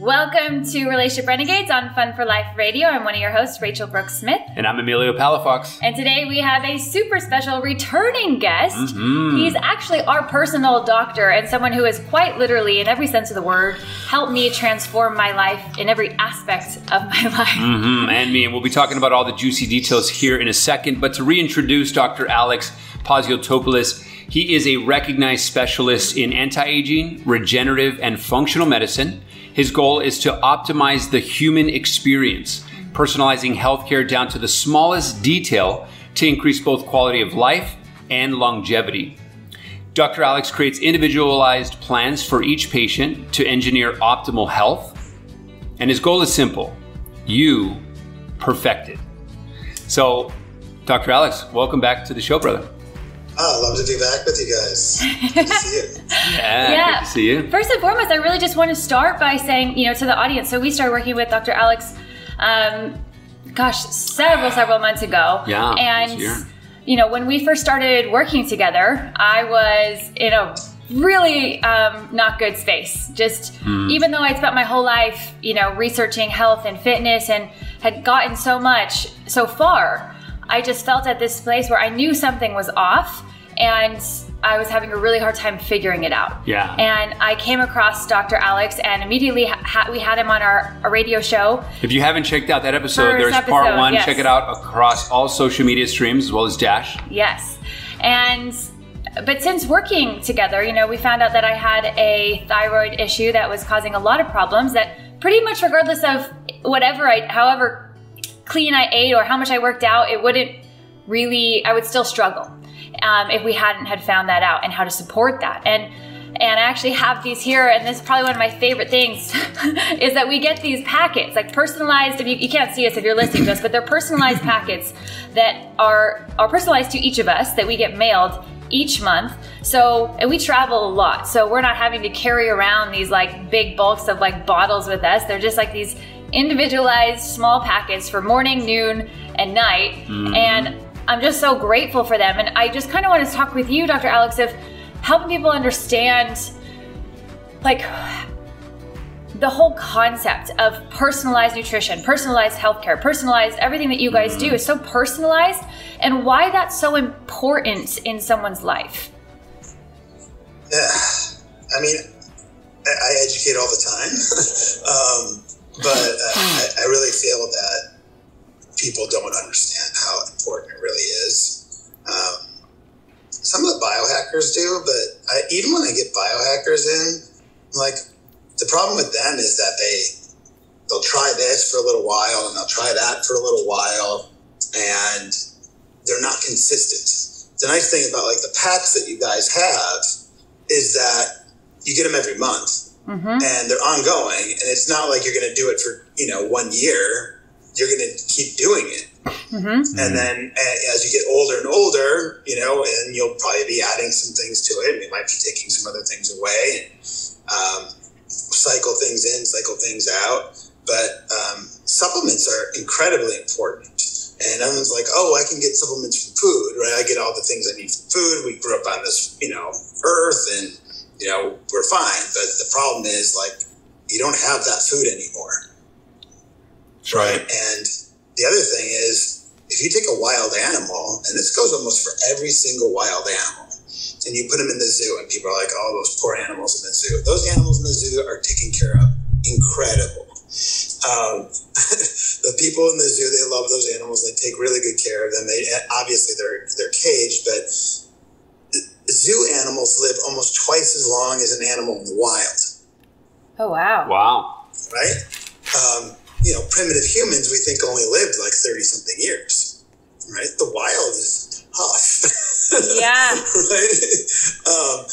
Welcome to Relationship Renegades on Fun for Life Radio. I'm one of your hosts, Rachele Brooke Smith. And I'm Emilio Palafox. And today we have a super special returning guest. He's actually our personal doctor and someone who has quite literally, in every sense of the word, helped me transform my life in every aspect of my life. And me. And we'll be talking about all the juicy details here in a second. But to reintroduce Dr. Alex Paziotopolus, he is a recognized specialist in anti-aging, regenerative, and functional medicine. His goal is to optimize the human experience, personalizing healthcare down to the smallest detail to increase both quality of life and longevity. Dr. Alex creates individualized plans for each patient to engineer optimal health. And his goal is simple: you perfect it. So, Dr. Alex, welcome back to the show, brother. Oh, love to be back with you guys. Good to see you. Yeah, good to see you. First and foremost, I really just want to start by saying, to the audience, so we started working with Dr. Alex, several months ago. Yeah, and, when we first started working together, I was in a really not good space. Just even though I'd spent my whole life, researching health and fitness and had gotten so much so far, I just felt at this place where I knew something was off and I was having a really hard time figuring it out. Yeah. And I came across Dr. Alex and immediately we had him on our radio show. If you haven't checked out that episode, there's part one. Yes. Check it out across all social media streams as well as Dash. Yes. But since working together, we found out that I had a thyroid issue that was causing a lot of problems that pretty much regardless of however clean I ate or how much I worked out, I would still struggle if we hadn't had found that out and how to support that. And I actually have these here, and this is probably one of my favorite things is that we get these packets, like personalized. If you can't see us if you're listening to us, but they're personalized packets that are personalized to each of us that we get mailed each month. And we travel a lot, so we're not having to carry around these like big bulks of like bottles with us. They're just like these individualized small packets for morning, noon, and night. And I'm just so grateful for them. And I just kind of want to talk with you, Dr. Alex, of helping people understand like the whole concept of personalized nutrition, personalized healthcare, personalized everything that you guys do is so personalized, and why that's so important in someone's life. Yeah, I mean, I educate all the time. But I really feel that people don't understand how important it really is. Some of the biohackers do, but even when I get biohackers in, like, the problem with them is that they'll try this for a little while and they'll try that for a little while, and they're not consistent. The nice thing about like the packs that you guys have is that you get them every month. And they're ongoing, and it's not like you're going to do it for 1 year. You're going to keep doing it, and then as you get older and older, and you'll probably be adding some things to it. We might be taking some other things away, and cycle things in, cycle things out. But supplements are incredibly important. And everyone's like, oh, I can get supplements from food, right? I get all the things I need from food. We grew up on this, earth, and we're fine. But the problem is, like, you don't have that food anymore. Right. And the other thing is, if you take a wild animal, and this goes almost for every single wild animal, and you put them in the zoo, and people are like, oh, those poor animals in the zoo. Those animals in the zoo are taken care of incredible. The people in the zoo, they love those animals. They take really good care of them. Obviously they're caged, but zoo animals live almost twice as long as an animal in the wild. Oh, wow. Wow. Right? Primitive humans, we think only lived like 30-something years. Right? The wild is tough. Yeah. Right?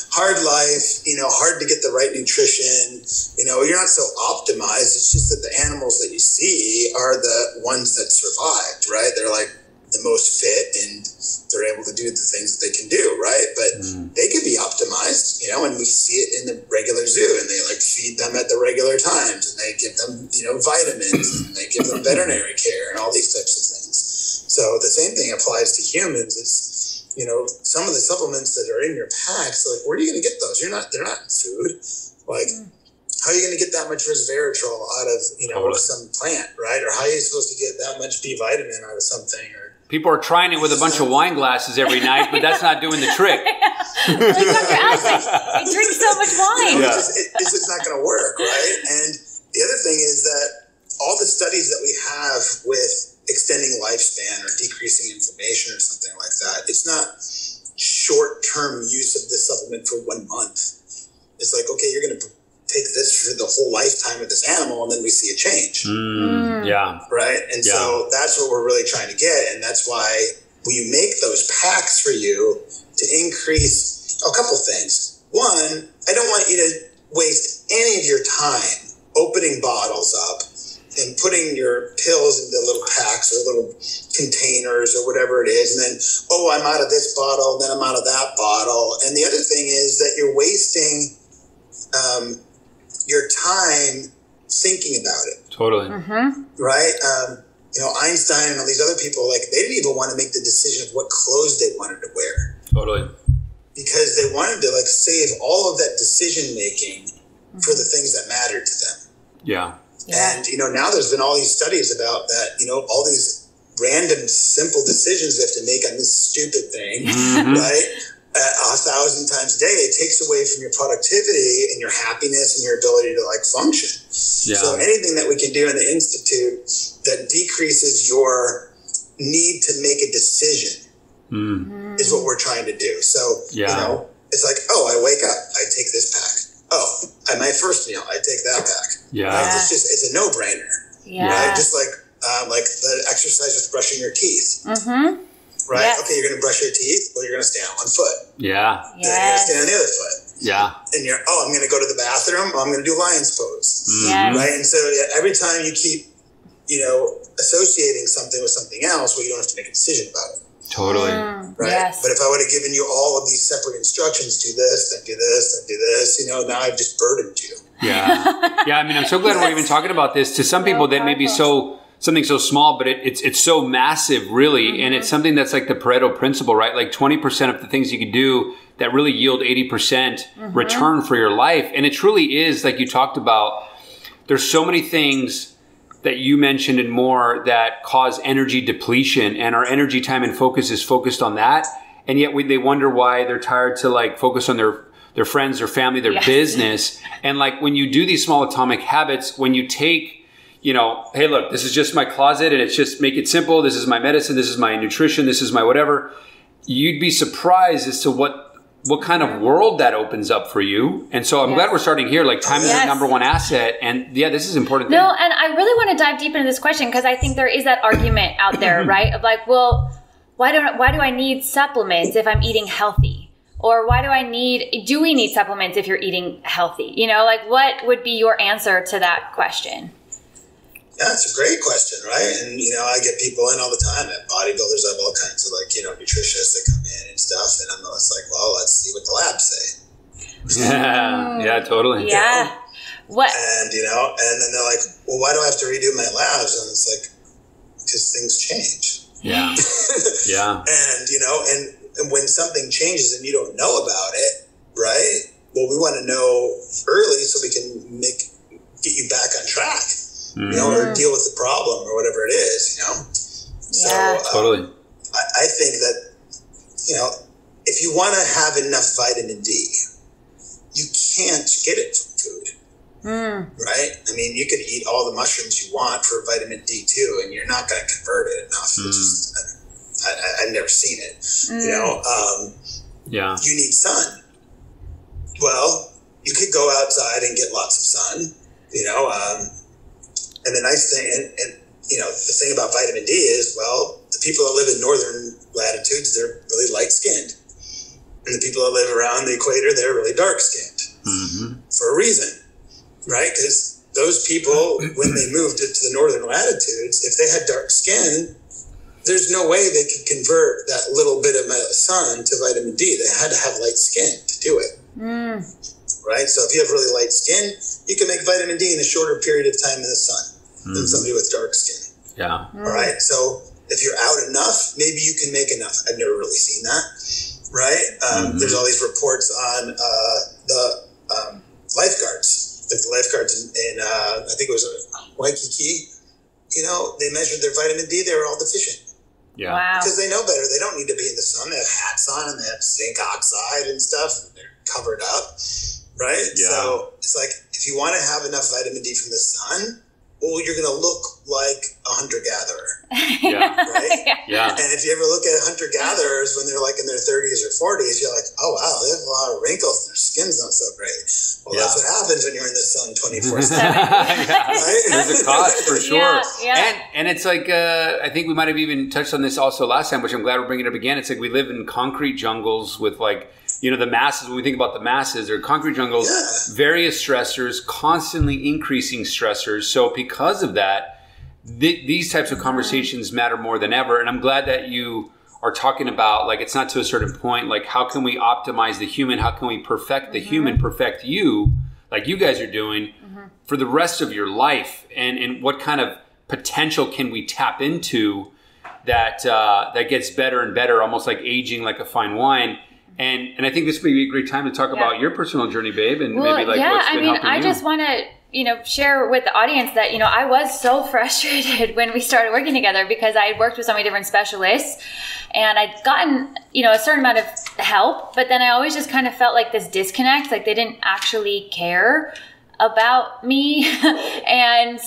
Hard life, hard to get the right nutrition. You're not so optimized. It's just that the animals that you see are the ones that survived, right? They're like the most fit, and they're able to do the things that they can do, right? But they could be optimized, and we see it in the regular zoo, and they like feed them at the regular times, and they give them, vitamins, and they give them veterinary care and all these types of things. So the same thing applies to humans. It's, some of the supplements that are in your packs, like, where are you going to get those? They're not in food. Like, how are you going to get that much resveratrol out of, some plant, right? Or how are you supposed to get that much B vitamin out of something? Or people are trying it with a bunch of wine glasses every night, but that's not doing the trick. Like Dr. Alex, I drink so much wine. Yeah. It's just not going to work, right? And the other thing is that all the studies that we have with extending lifespan or decreasing inflammation or something like that, it's not short-term use of this supplement for 1 month. It's like, okay, you're going to take this for the whole lifetime of this animal, and then we see a change. Yeah. Right? And so that's what we're really trying to get, and that's why we make those packs for you to increase a couple things. One, I don't want you to waste any of your time opening bottles up and putting your pills into little packs or little containers or whatever it is, and then, I'm out of this bottle, then I'm out of that bottle. And the other thing is that you're wasting your time thinking about it. Totally. Right? Einstein and all these other people, like, they didn't even want to make the decision of what clothes they wanted to wear. Totally. Because they wanted to, like, save all of that decision making for the things that mattered to them. Yeah. And, now there's been all these studies about that, all these random, simple decisions we have to make on this stupid thing, right? 1,000 times a day, it takes away from your productivity and your happiness and your ability to, like, function. Yeah. So anything that we can do in the Institute that decreases your need to make a decision is what we're trying to do. So, it's like, I wake up, I take this pack. At my first meal, I take that pack. Yeah. Right? It's a no-brainer. Yeah. Right? Just like the exercise with brushing your teeth. Right? Yes. Okay, you're going to brush your teeth. Well, you're going to stand on one foot. Yeah. Then you're going to stand on the other foot. Yeah. And I'm going to go to the bathroom. I'm going to do lion's pose. Yes. Right? And so every time you keep, associating something with something else, you don't have to make a decision about it. Totally. Right? Yes. But if I would have given you all of these separate instructions, do this, then do this, then do this, now I've just burdened you. Yeah. Yeah. I mean, I'm so glad we're even talking about this. To some people, that may be something so small, but it's so massive, really. And it's something that's like the Pareto principle, right? Like 20% of the things you can do that really yield 80% return for your life. And it truly is, like you talked about, there's so many things that you mentioned and more that cause energy depletion, and our energy, time, and focus is focused on that. And yet they wonder why they're tired to, like, focus on their friends, their family, their business. And, like, when you do these small atomic habits, when you take, hey, look, this is just my closet, and it's just, make it simple. This is my medicine. This is my nutrition. This is my whatever. You'd be surprised as to what kind of world that opens up for you. And so I'm glad we're starting here. Like, time is the number one asset. And this is important. No, and I really want to dive deep into this question, because I think there is that argument out there, right? Of like, well, why do I need supplements if I'm eating healthy? Or do we need supplements if you're eating healthy? Like, what would be your answer to that question? Yeah, it's a great question, right? And, I get people in all the time at bodybuilders. I have all kinds of, like, nutritionists that come in and stuff. And I'm always like, well, let's see what the labs say. Yeah, totally. Yeah. What? And, and then they're like, well, why do I have to redo my labs? And it's like, because things change. Yeah. Yeah. And, and when something changes and you don't know about it, right? Well, we want to know early so we can get you back on track. Or deal with the problem or whatever it is, Yeah. So, totally. I think that, if you want to have enough vitamin D, you can't get it from food, right? I mean, you could eat all the mushrooms you want for vitamin D2, and you're not going to convert it enough. It's just, I've never seen it, You need sun. Well, you could go outside and get lots of sun, and the nice thing, and the thing about vitamin D is, well, the people that live in northern latitudes, they're really light-skinned. And the people that live around the equator, they're really dark-skinned for a reason, right? Because those people, when they moved to the northern latitudes, if they had dark skin, there's no way they could convert that little bit of sun to vitamin D. They had to have light skin to do it. Right? So if you have really light skin, you can make vitamin D in a shorter period of time in the sun than somebody with dark skin. Yeah. All right? So if you're out enough, maybe you can make enough. I've never really seen that. Right? There's all these reports on the lifeguards like the lifeguards in I think it was Waikiki, you know, they measured their vitamin D, they were all deficient. Yeah. Wow. Because they know better. They don't need to be in the sun. They have hats on and they have zinc oxide and stuff. And they're covered up, right? Yeah. So it's like, if you want to have enough vitamin D from the sun, well, you're going to look like a hunter-gatherer, Yeah. right? Yeah. And if you ever look at hunter-gatherers when they're like in their 30s or 40s, you're like, oh, wow, they have a lot of wrinkles and their skin's not so great. Well, that's what happens when you're in the sun 24/7. Right? There's a cost for sure. Yeah. And it's like, I think we might have even touched on this also last time, which I'm glad we're bringing it up again. It's like we live in concrete jungles with like, you know, the masses, when we think about the masses, or concrete jungles, various stressors, constantly increasing stressors. So because of that, these types of conversations matter more than ever. And I'm glad that you are talking about, like, it's not to a certain point, like, how can we optimize the human? How can we perfect the human, perfect you, like you guys are doing, for the rest of your life? And what kind of potential can we tap into that that gets better and better, almost like aging like a fine wine? And I think this may be a great time to talk about your personal journey, babe, and maybe like what's been helping you. I just want to, you know, share with the audience that, you know, I was so frustrated when we started working together because I had worked with so many different specialists and I'd gotten, you know, a certain amount of help, but then I always just kind of felt like this disconnect, like they didn't actually care about me. And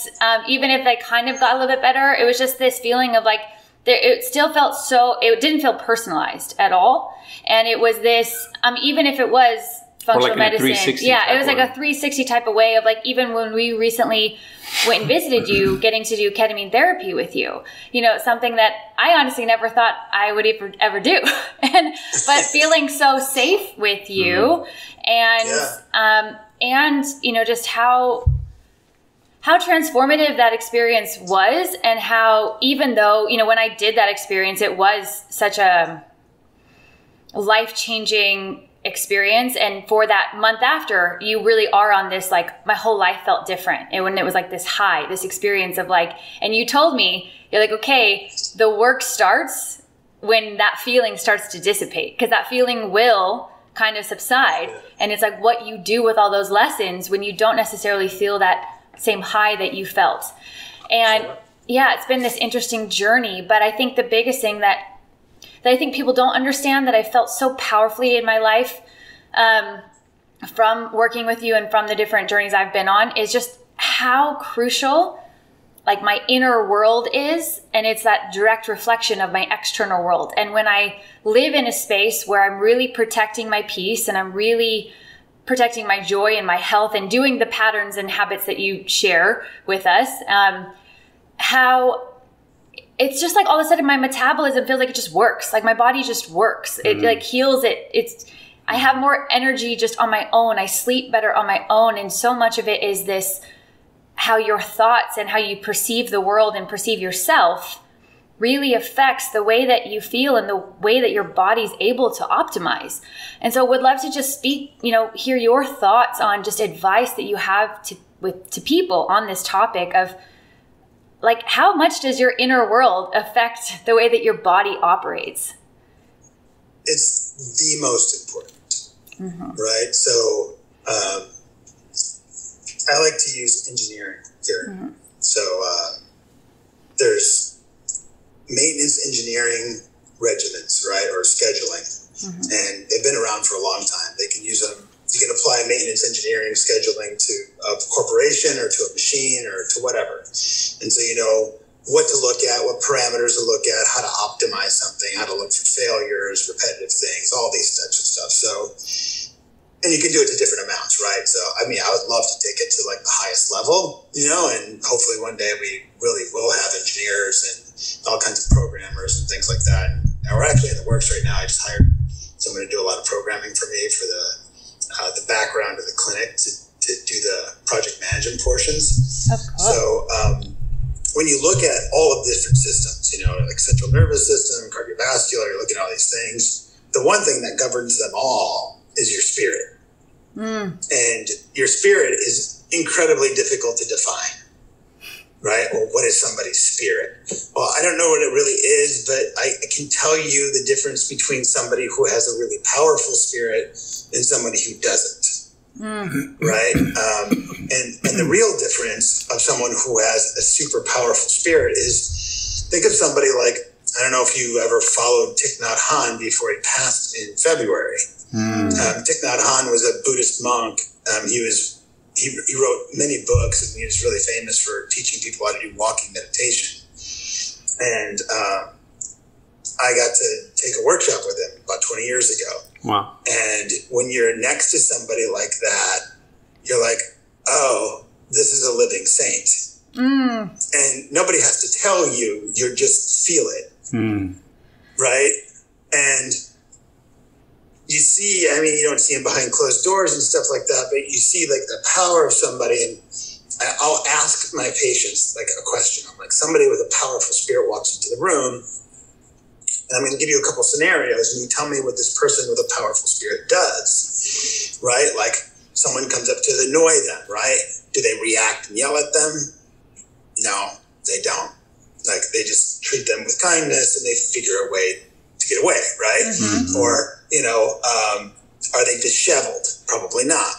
even if I kind of got a little bit better, it was just this feeling of like, it still felt so, it didn't feel personalized at all. And it was this, even if it was functional medicine. Yeah, it was like a 360 type of way of like, even when we recently went and visited you, getting to do ketamine therapy with you, you know, something that I honestly never thought I would ever do. But feeling so safe with you and, you know, just how transformative that experience was, and how, even though, you know, when I did that experience, it was such a life-changing experience. And for that month after, you really are on this, like, my whole life felt different. And when it was like this high, this experience of like, and you told me, you're like, okay, the work starts when that feeling starts to dissipate, because that feeling will kind of subside. And it's like what you do with all those lessons when you don't necessarily feel that same high that you felt. And yeah, it's been this interesting journey. But I think the biggest thing that I think people don't understand, that I felt so powerfully in my life from working with you and from the different journeys I've been on, is just how crucial like my inner world is. And it's that direct reflection of my external world. And when I live in a space where I'm really protecting my peace and I'm really protecting my joy and my health and doing the patterns and habits that you share with us, how it's just like all of a sudden my metabolism feels like it just works. Like my body just works. It like heals it. I have more energy just on my own. I sleep better on my own. And so much of it is this, how your thoughts and how you perceive the world and perceive yourself really affects the way that you feel and the way that your body's able to optimize. And so would love to just speak, you know, hear your thoughts on just advice that you have to people on this topic of, like, how much does your inner world affect the way that your body operates? It's the most important, right? So I like to use engineering here. So there's maintenance engineering regimens, right, or scheduling, and they've been around for a long time. They can use them. You can apply maintenance engineering scheduling to a corporation or to a machine or to whatever. And so you know what to look at, what parameters to look at, how to optimize something, how to look for failures, repetitive things, all these types of stuff. So, and you can do it to different amounts, right? So, I mean, I would love to take it to like the highest level, you know, and hopefully one day we really will have engineers and all kinds of programmers and things like that. And we're actually in the works right now. I just hired someone to do a lot of programming for me for the background of the clinic to do the project management portions. Of course. So when you look at all of the different systems, you know, like central nervous system, cardiovascular, you're looking at all these things. The one thing that governs them all is your spirit. And your spirit is incredibly difficult to define, right? Well, what is somebody's spirit? Well, I don't know what it really is, but I can tell you the difference between somebody who has a really powerful spirit and somebody who doesn't, right? And the real difference of someone who has a super powerful spirit is, think of somebody like, I don't know if you ever followed Thich Nhat Hanh before he passed in February. Thich Nhat Hanh was a Buddhist monk. He wrote many books, and he was really famous for teaching people how to do walking meditation. And I got to take a workshop with him about 20 years ago. Wow. And when you're next to somebody like that, you're like, oh, this is a living saint. And nobody has to tell you, you just feel it. Right? And you see, I mean, you don't see him behind closed doors and stuff like that, but you see like the power of somebody. And I'll ask my patients like a question. I'm like, somebody with a powerful spirit walks into the room, and I'm going to give you a couple scenarios, and you tell me what this person with a powerful spirit does, right? Like someone comes up to annoy them, right? Do they react and yell at them? No, they don't. Like they just treat them with kindness, and they figure a way to get away, right? Or, are they disheveled? Probably not,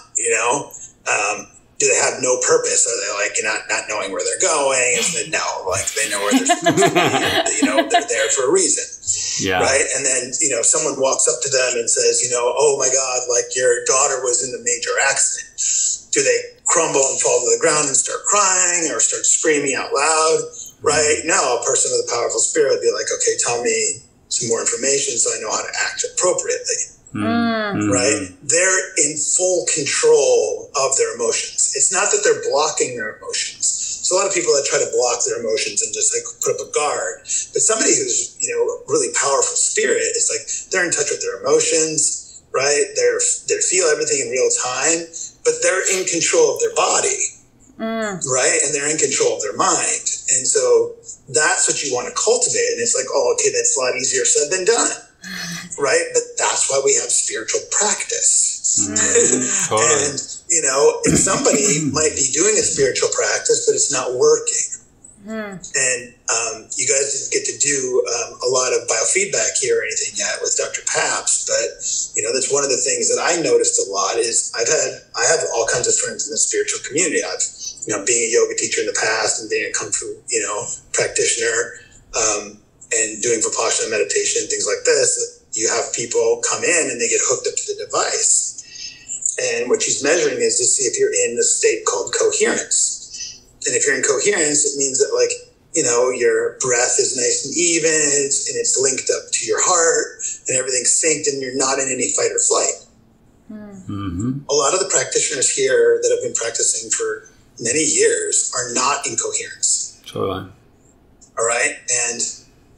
do they have no purpose? Are they like not knowing where they're going? No, like they know where they're supposed to be. They're there for a reason. Yeah. Right. And then, someone walks up to them and says, oh my God, like your daughter was in a major accident. Do they crumble and fall to the ground and start crying or start screaming out loud? Right. No, a person with a powerful spirit would be like, okay, tell me some more information so I know how to act appropriately. Right? They're in full control of their emotions. It's not that they're blocking their emotions. So a lot of people that try to block their emotions and just like put up a guard. But somebody who's, really powerful spirit, it's like they're in touch with their emotions, right? They feel everything in real time, but they're in control of their body, right? And they're in control of their mind. And so that's what you want to cultivate. And it's like, oh, okay, that's a lot easier said than done. Right? But that's why we have spiritual practice. Totally. And, if somebody might be doing a spiritual practice, but it's not working. And you guys didn't get to do a lot of biofeedback here or anything yet with Dr. Paps, but, that's one of the things that I noticed a lot is I have all kinds of friends in the spiritual community. I've, being a yoga teacher in the past and being a Kung Fu, practitioner, and doing Vipassana meditation and things like this, you have people come in and they get hooked up to the device. And what she's measuring is to see if you're in the state called coherence. And if you're in coherence, it means that your breath is nice and even, and it's linked up to your heart, and everything's synced, and you're not in any fight or flight. A lot of the practitioners here that have been practicing for many years are not in coherence. Totally. All right? And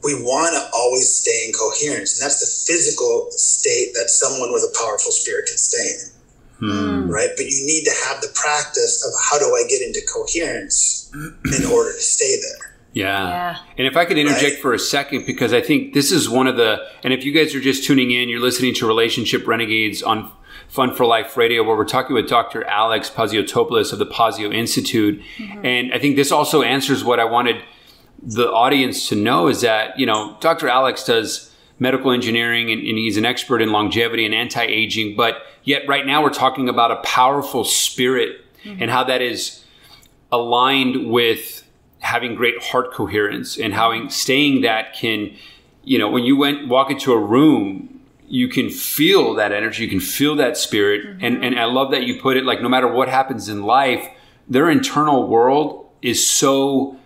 we want to always stay in coherence. And that's the physical state that someone with a powerful spirit can stay in. Right? But you need to have the practice of how do I get into coherence in order to stay there. Yeah. And if I could interject for a second, because I think this is one of and if you guys are just tuning in, you're listening to Relationship Renegades on Fun for Life Radio, where we're talking with Dr. Alex Paziotopolus of the Pazio Institute. And I think this also answers what I wanted the audience to know is that, Dr. Alex does medical engineering and he's an expert in longevity and anti-aging, but yet right now we're talking about a powerful spirit and how that is aligned with having great heart coherence and how staying that can, when you walk into a room, you can feel that energy, you can feel that spirit. And I love that you put it like, no matter what happens in life, their internal world is so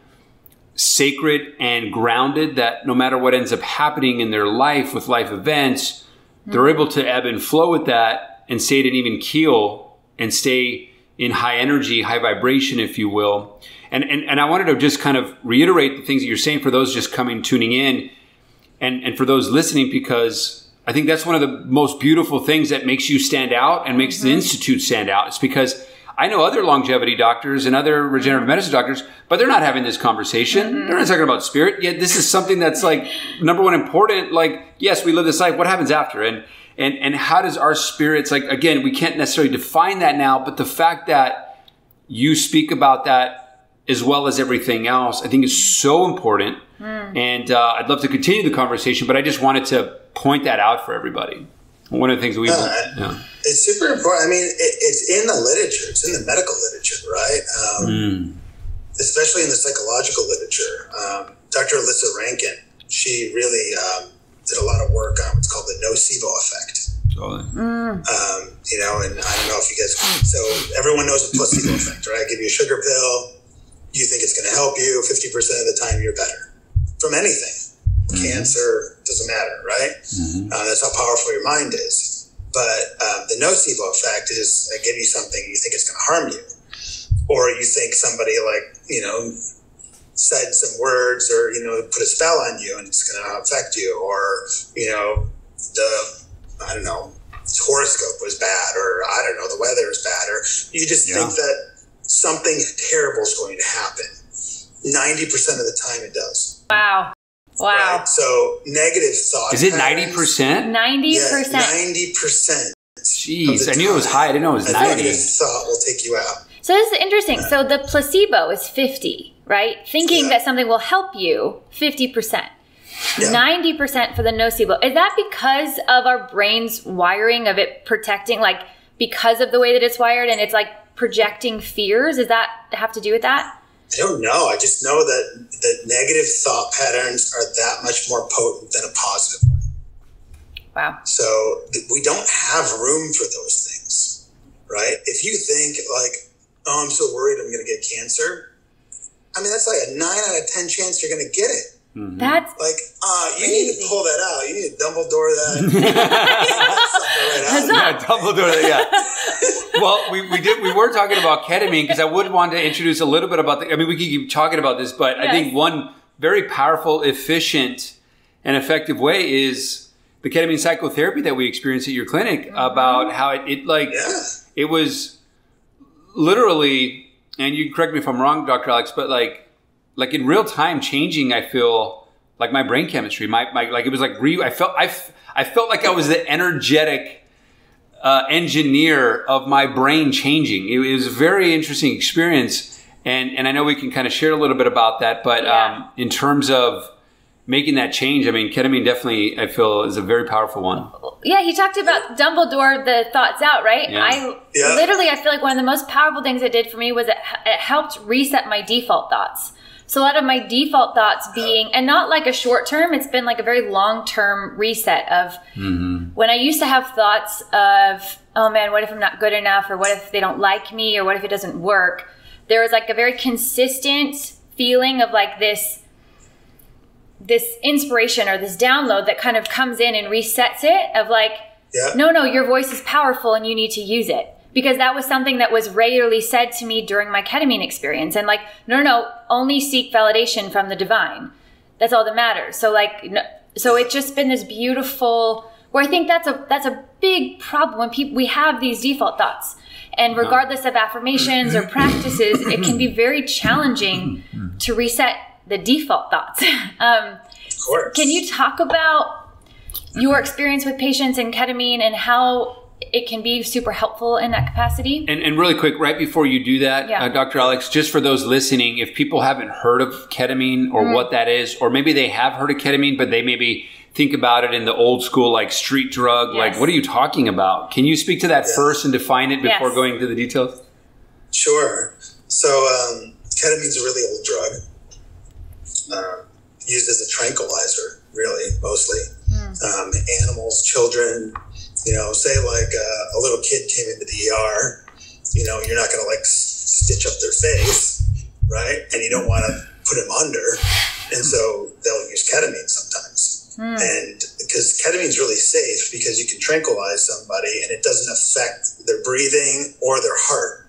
sacred and grounded that no matter what ends up happening in their life with life events, they're able to ebb and flow with that and stay at an even keel and stay in high energy, high vibration, if you will. And I wanted to just kind of reiterate the things that you're saying for those just tuning in and for those listening, because I think that's one of the most beautiful things that makes you stand out and makes the Institute stand out. It's because I know other longevity doctors and other regenerative medicine doctors, but they're not having this conversation. They're not talking about spirit. Yet this is something that's like number one important. Like, yes, we live this life. What happens after? And how does our spirits, like, again, we can't necessarily define that now, but the fact that you speak about that as well as everything else, I think is so important. And I'd love to continue the conversation, but I just wanted to point that out for everybody. One of the things it's super important. I mean, it's in the literature. It's in the medical literature, right? Especially in the psychological literature. Dr. Alyssa Rankin, she really did a lot of work on what's called the nocebo effect. Totally. You know, and I don't know if you guys, so everyone knows the placebo effect, right? I give you a sugar pill, you think it's going to help you, 50% of the time you're better from anything. Cancer, doesn't matter, right? That's how powerful your mind is. But the nocebo effect is I give you something, you think it's going to harm you. Or you think somebody said some words or, put a spell on you and it's going to affect you. Or, the horoscope was bad, or I don't know, the weather is bad, or you just think that something terrible is going to happen. 90% of the time it does. Wow. Right? So negative thought. Is it 90%? 90%? Yeah, 90%. Jeez, I knew it was high. I didn't know it was 90. Negative thought will take you out. So this is interesting. So the placebo is 50, right? Thinking that something will help you, 50%. 90% for the nocebo. Is that because of our brain's wiring of it protecting, like because of the way that it's wired and it's like projecting fears? Does that have to do with that? I don't know. I just know that the negative thought patterns are that much more potent than a positive one. Wow. So we don't have room for those things, right? If you think like, oh, I'm so worried I'm going to get cancer. I mean, that's like a 9 out of 10 chance you're going to get it. That's like, you need to pull that out. You need to Dumbledore that. Dumbledore. Yeah. Well, we were talking about ketamine because I would want to introduce a little bit about we could keep talking about this, but I think one very powerful, efficient, and effective way is the ketamine psychotherapy that we experienced at your clinic about how it was literally, and you can correct me if I'm wrong, Dr. Alex, but like in real time changing, I feel like my brain chemistry, like it was like I felt like I was the energetic engineer of my brain changing. It was a very interesting experience, and I know we can kind of share a little bit about that. But in terms of making that change, I mean, ketamine definitely I feel is a very powerful one. Yeah, he talked about Dumbledore the thoughts out, right? Yeah. I feel like one of the most powerful things it did for me was it helped reset my default thoughts. So a lot of my default thoughts being, and not like a short term, it's been like a very long term reset of when I used to have thoughts of, oh man, what if I'm not good enough? Or what if they don't like me? Or what if it doesn't work? There was like a very consistent feeling of like this inspiration or this download that kind of comes in and resets it of like, no, your voice is powerful and you need to use it. Because that was something that was regularly said to me during my ketamine experience. And like, no, only seek validation from the divine. That's all that matters. So so it's just been this beautiful, where I think that's a big problem when we have these default thoughts. And regardless of affirmations or practices, it can be very challenging to reset the default thoughts. Of course. Can you talk about your experience with patients and ketamine and how it can be super helpful in that capacity? And really quick, right before you do that, Dr. Alex, just for those listening, if people haven't heard of ketamine or what that is, or maybe they have heard of ketamine, but they maybe think about it in the old school, like street drug, like what are you talking about? Can you speak to that first and define it before going into the details? Sure. So ketamine's a really old drug, used as a tranquilizer, really, mostly. Animals, children, say like a little kid came into the ER, you're not going to like stitch up their face, right? And you don't want to put them under. And so they'll use ketamine sometimes. And because ketamine's really safe because you can tranquilize somebody and it doesn't affect their breathing or their heart.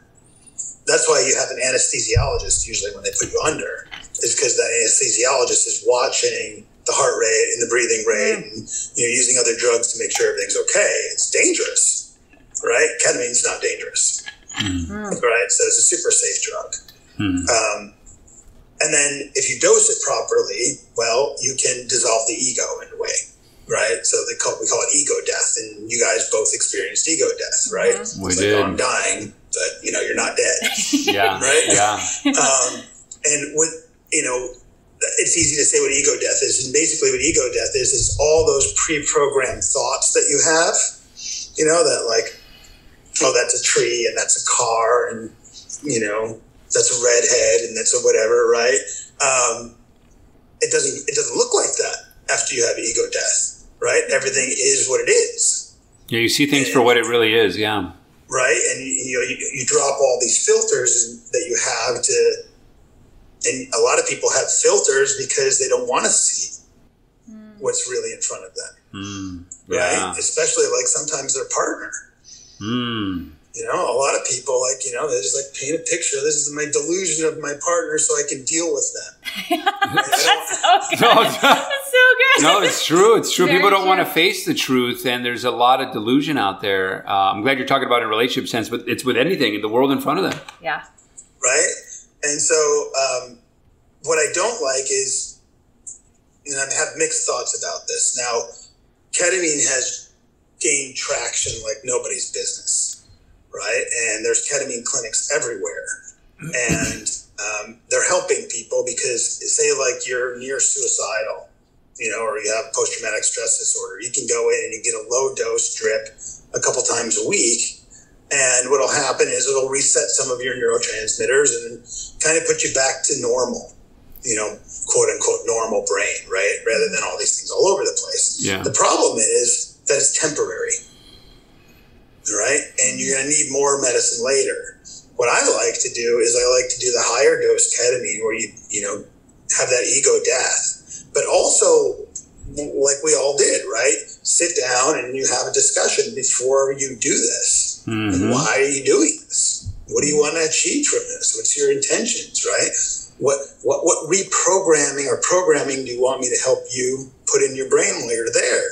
That's why you have an anesthesiologist usually when they put you under, is because the anesthesiologist is watching the heart rate and the breathing rate and using other drugs to make sure everything's okay. It's dangerous, right? Ketamine's not dangerous, right? So it's a super safe drug. And then if you dose it properly, well, you can dissolve the ego in a way, right? So we call it ego death, and you guys both experienced ego death, right? We did. I'm dying, but you're not dead. Right? And with it's easy to say what ego death is. And basically what ego death is all those pre-programmed thoughts that you have you know, that like, oh, that's a tree and that's a car and, you know, that's a redhead and that's a whatever, right? It doesn't look like that after you have ego death, right? Everything is what it is. Yeah, you see things for what it really is, yeah. Right? And you drop all these filters that you have to, and a lot of people have filters because they don't want to see what's really in front of them. Yeah. Right? Especially like sometimes their partner. You know, a lot of people, like, you know, they just like paint a picture. This is my delusion of my partner so I can deal with them. That's so good. That's so good. No, it's true. It's true. Very People don't true. want to face the truth, and there's a lot of delusion out there. I'm glad you're talking about it in a relationship sense, but it's with anything in the world in front of them. Yeah. Right? And so what I don't like is, and I have mixed thoughts about this. Now, ketamine has gained traction like nobody's business, right? And there's ketamine clinics everywhere. And they're helping people because, say, like you're near suicidal, you know, or you have post-traumatic stress disorder, you can go in and you get a low-dose drip a couple times a week. And what'll happen is it'll reset some of your neurotransmitters and kind of put you back to normal, you know, quote unquote normal brain, right? Rather than all these things all over the place. Yeah. The problem is that it's temporary, right? And you're going to need more medicine later. What I like to do is I like to do the higher dose ketamine where you know, have that ego death, but also like we all did, right? Sit down and you have a discussion before you do this. And why are you doing this? What do you want to achieve from this? What's your intentions, right? What reprogramming or programming do you want me to help you put in your brain while you're there?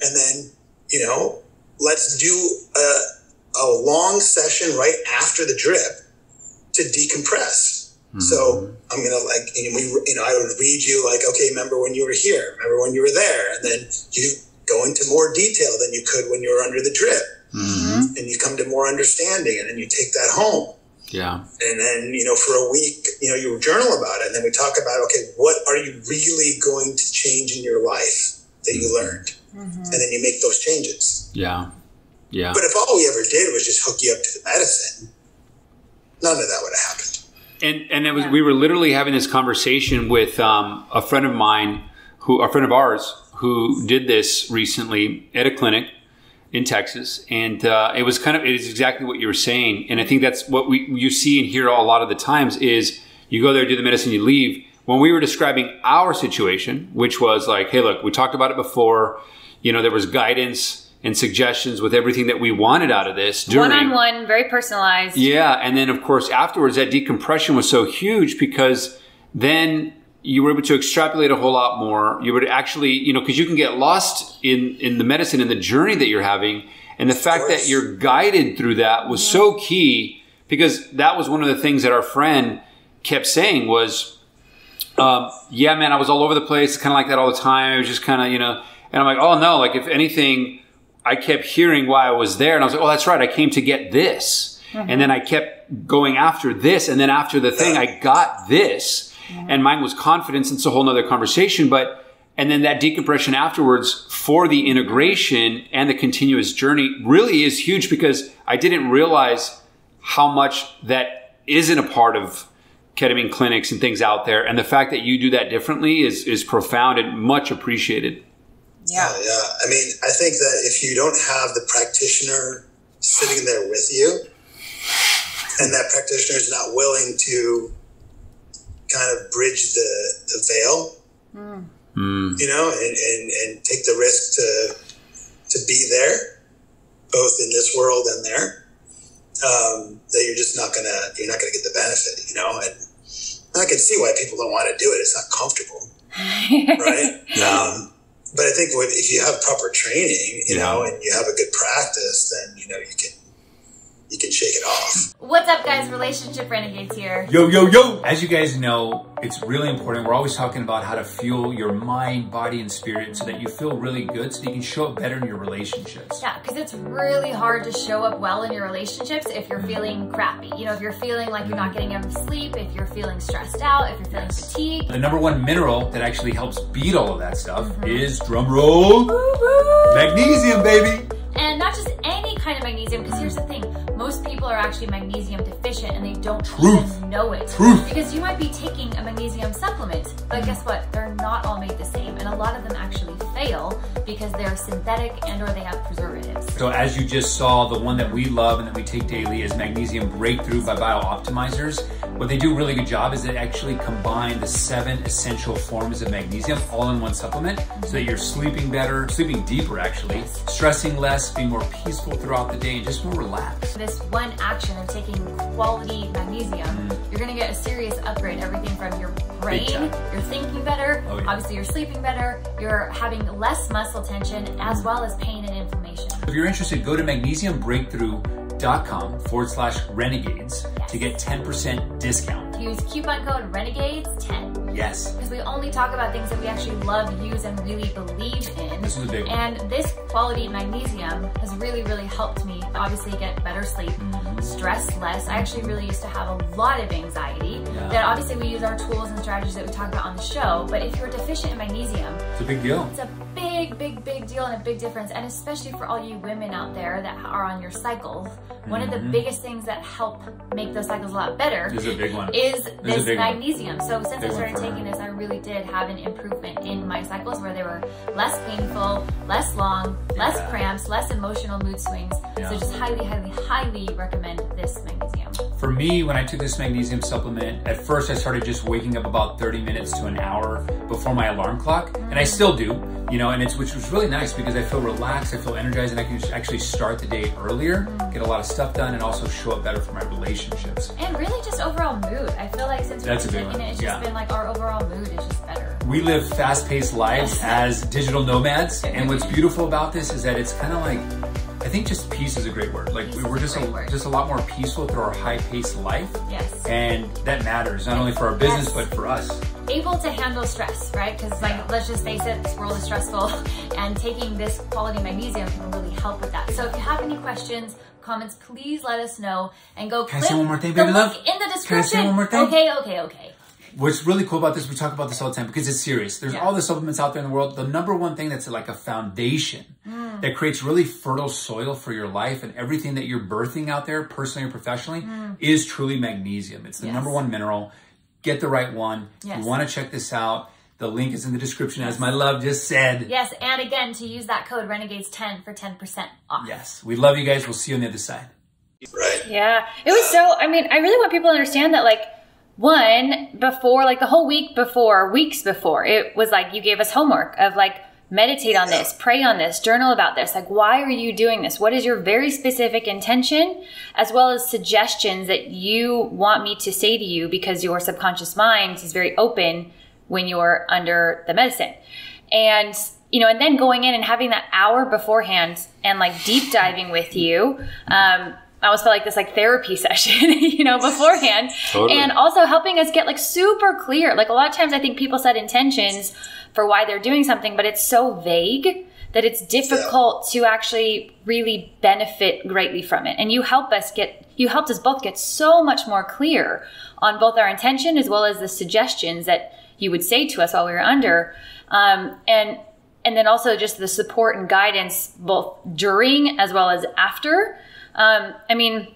And then, you know, let's do a long session right after the drip to decompress. So I'm going to like, I would read you like, okay, remember when you were here, remember when you were there. And then you go into more detail than you could when you were under the drip. And you come to more understanding, and then you take that home. Yeah. And then, you know, for a week, you know, you journal about it. And then we talk about, okay, what are you really going to change in your life that you learned? And then you make those changes. Yeah. Yeah. But if all we to did was just hook you up to the medicine, none of that would have happened. And it was, we were literally having this conversation with a friend of mine, a friend of ours, who did this recently at a clinic in Texas, and it is exactly what you were saying. And I think that's what you see and hear a lot of the times is you go there, do the medicine, you leave. When we were describing our situation, which was like, hey, look, we talked about it before. You know, there was guidance and suggestions with everything that we wanted out of this. One-on-one, very personalized. Yeah, and then of course afterwards, that decompression was so huge because then you were able to extrapolate a whole lot more. You would actually, you know, because you can get lost in the medicine and the journey that you're having. And the fact that you're guided through that was so key, because that was one of the things that our friend kept saying was, yeah, man, I was all over the place, kind of like that all the time. It was just kind of, you know, and I'm like, oh no, like if anything, I kept hearing why I was there. And I was like, oh, that's right. I came to get this. And then I kept going after this. And then after the thing, I got this. And mine was confidence. It's a whole nother conversation. And then that decompression afterwards for the integration and the continuous journey really is huge, because I didn't realize how much that isn't a part of ketamine clinics and things out there. And the fact that you do that differently is profound and much appreciated. Yeah. Yeah. I mean, I think that if you don't have the practitioner sitting there with you, and that practitioner is not willing to kind of bridge the veil, you know, and take the risk to be there, both in this world and there, that you're just not gonna get the benefit, you know. And I can see why people don't want to do it. It's not comfortable, right? But I think if you have proper training, you know, and you have a good practice, then, you know, you can shake it off. What's up, guys? Relationship Renegades here. Yo, yo, yo! As you guys know, it's really important. We're always talking about how to fuel your mind, body, and spirit so that you feel really good, so that you can show up better in your relationships. Yeah, because it's really hard to show up well in your relationships if you're feeling crappy. You know, if you're feeling like you're not getting enough sleep, if you're feeling stressed out, if you're feeling fatigued. The #1 mineral that actually helps beat all of that stuff is, drum roll, magnesium, baby! And not just any kind of magnesium, because here's the thing, most people are actually magnesium deficient and they don't even know it. Because you might be taking a magnesium supplement, but guess what? They're not all made the same. And a lot of them actually fail because they're synthetic and or they have preservatives. So as you just saw, the one that we love and that we take daily is Magnesium Breakthrough by Biooptimizers. What they do a really good job is they actually combine the 7 essential forms of magnesium all in one supplement so that you're sleeping better, sleeping deeper actually, stressing less, being more peaceful throughout the day, and just more relaxed. This one action of taking quality magnesium, you're gonna get a serious upgrade, everything from your brain, you're thinking better, obviously you're sleeping better, you're having less muscle tension, as well as pain and inflammation. If you're interested, go to magnesiumbreakthrough.com/renegades to get 10% discount. Use coupon code RENEGADES10. Yes. Because we only talk about things that we actually love, use, and really believe in. This is a big one. And this quality magnesium has really, really helped me obviously get better sleep, stress less. I actually really used to have a lot of anxiety that obviously we use our tools and strategies that we talk about on the show, but if you're deficient in magnesium, it's a big deal. It's a big, big, big deal and a big difference. And especially for all you women out there that are on your cycles, one of the biggest things that help make those cycles a lot better is this magnesium. So since I started taking this, I really did have an improvement in my cycles where they were less painful, less long, less cramps, less emotional mood swings. So just highly, highly, highly recommend this magnesium. For me, when I took this magnesium supplement, at first I started just waking up about 30 minutes to an hour before my alarm clock, and I still do, you know, and which was really nice because I feel relaxed, I feel energized, and I can actually start the day earlier, get a lot of stuff done, and also show up better for my relationships. And really just overall mood. I feel like since we've been taking it, it's just been like our overall mood is just better. We live fast-paced lives as digital nomads, and what's beautiful about this is that it's kind of like, I think just peace is a great word. Like we're just a lot more peaceful through our high-paced life. Yes. And that matters, not only for our business, but for us. Able to handle stress, right? Because like, let's just face it, this world is stressful, and taking this quality magnesium can really help with that. So if you have any questions, comments, please let us know, and go click the link in the description. Can I say one more thing? Okay. What's really cool about this, we talk about this all the time because it's serious. There's all the supplements out there in the world. The number one thing that's like a foundation that creates really fertile soil for your life and everything that you're birthing out there, personally or professionally, is truly magnesium. It's the number one mineral. Get the right one. You want to check this out. The link is in the description, as my love just said. Yes, and again, to use that code RENEGADES10 for 10% off. Yes, we love you guys. We'll see you on the other side. Right. Yeah, it was so, I mean, I really want people to understand that, like, before, like the whole week before, weeks before, it was like you gave us homework of like, meditate on this, pray on this, journal about this. Like, why are you doing this? What is your very specific intention, as well as suggestions that you want me to say to you, because your subconscious mind is very open when you're under the medicine. And, you know, and then going in and having that hour beforehand and like deep diving with you, I almost felt like this like therapy session, you know, beforehand. Totally. And also helping us get like super clear. Like a lot of times I think people set intentions for why they're doing something, but it's so vague that it's difficult to actually really benefit greatly from it. And you helped us both get so much more clear on both our intention as well as the suggestions that you would say to us while we were under. And then also just the support and guidance both during as well as after. I mean,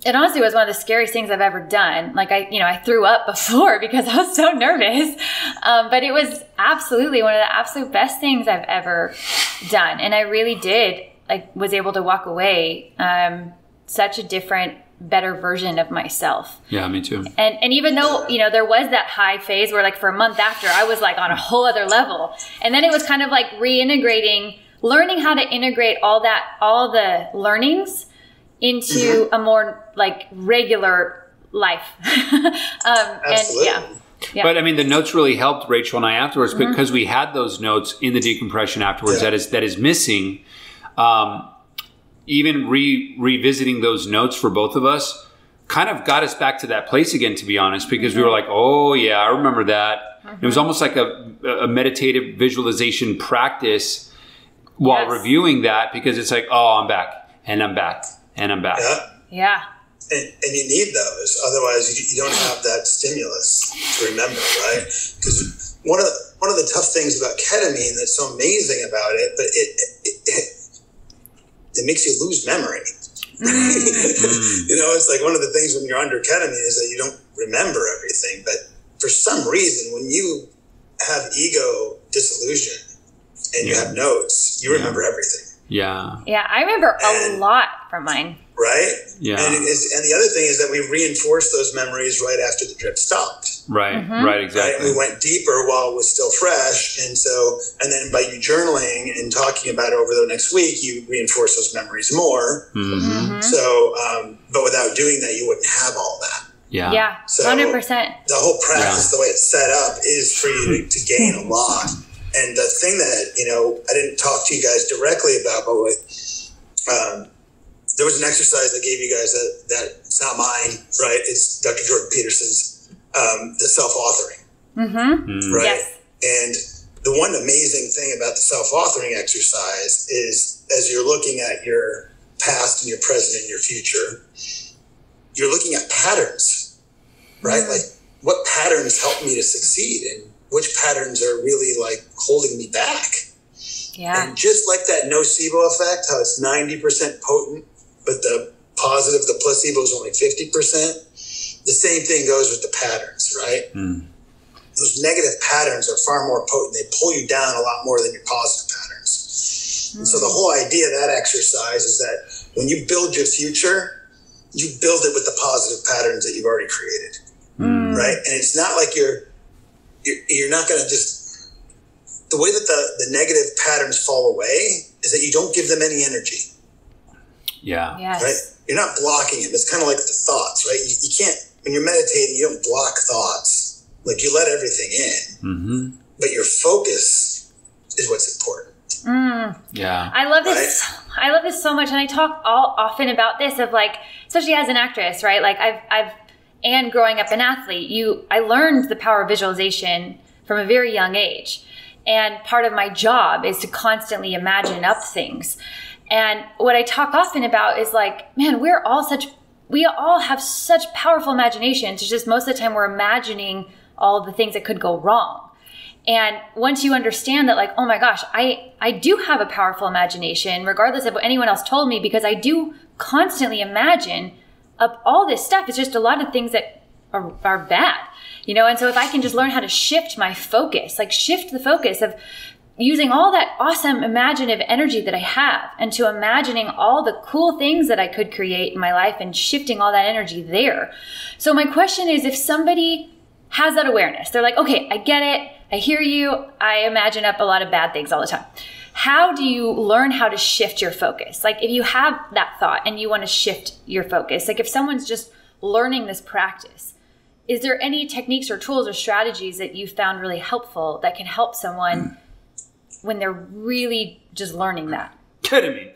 it honestly was one of the scariest things I've ever done. Like I threw up before because I was so nervous. But it was absolutely one of the absolute best things I've ever done. And I really was able to walk away, such a different, better version of myself. Yeah, me too. And even though, you know, there was that high phase where like for a month after I was like on a whole other level. And then it was kind of like reintegrating, learning how to integrate all the learnings into a more like regular life. Absolutely. And yeah. But I mean, the notes really helped Rachel and I afterwards because we had those notes in the decompression afterwards that is missing. Even revisiting those notes for both of us kind of got us back to that place again, to be honest, because we were like, oh yeah, I remember that. It was almost like a meditative visualization practice while reviewing that, because it's like, oh, I'm back and I'm back and I'm back. Yeah. And you need those, otherwise you don't have that stimulus to remember, right? Because one of the tough things about ketamine that's so amazing about it, but it makes you lose memory. You know, it's like one of the things when you're under ketamine is that you don't remember everything. But for some reason, when you have ego dissolution and you have notes, you remember everything. Yeah. Yeah, I remember a lot from mine. Right? Yeah. And the other thing is that we reinforced those memories right after the drip stopped. Right. Right. Exactly. Right? We went deeper while it was still fresh. And then by you journaling and talking about it over the next week, you reinforce those memories more. So, but without doing that, you wouldn't have all that. Yeah. Yeah. So 100%. The whole practice, the way it's set up, is for you to gain a lot. And the thing that, you know, I didn't talk to you guys directly about, but there was an exercise I gave you guys that it's not mine, right? It's Dr. Jordan Peterson's, the self-authoring, right? Yes. And the one amazing thing about the self-authoring exercise is as you're looking at your past and your present and your future, you're looking at patterns, right? Like what patterns help me to succeed and which patterns are really like holding me back. Yeah. And just like that nocebo effect, how it's 90% potent, but the positive, the placebo is only 50%. The same thing goes with the patterns, right? Those negative patterns are far more potent. They pull you down a lot more than your positive patterns. And so the whole idea of that exercise is that when you build your future, you build it with the positive patterns that you've already created, right? And it's not like you're not going to just, the way that the negative patterns fall away is that you don't give them any energy. Yeah. Yes. Right? You're not blocking them. It's kind of like the thoughts, right? You can't, when you're meditating, you don't block thoughts. Like you let everything in, but your focus is what's important. Yeah. I love this. I love this so much. And I talk often about this of like, especially as an actress, right? Like and growing up an athlete, I learned the power of visualization from a very young age. And part of my job is to constantly imagine up things. And what I talk often about is like, man, we all have such powerful imaginations. It's just most of the time we're imagining all of the things that could go wrong. And once you understand that, like, oh my gosh, I do have a powerful imagination, regardless of what anyone else told me, because I do constantly imagine up all this stuff. It's just a lot of things that are bad, you know? And so if I can just learn how to shift my focus, like shift the focus of using all that awesome imaginative energy that I have into imagining all the cool things that I could create in my life and shifting all that energy there. So my question is, if somebody has that awareness, they're like, okay, I get it. I hear you. I imagine up a lot of bad things all the time. How do you learn how to shift your focus? Like if you have that thought and you want to shift your focus, like if someone's just learning this practice, is there any techniques or tools or strategies that you found really helpful that can help someone when they're really just learning that? Ketamine.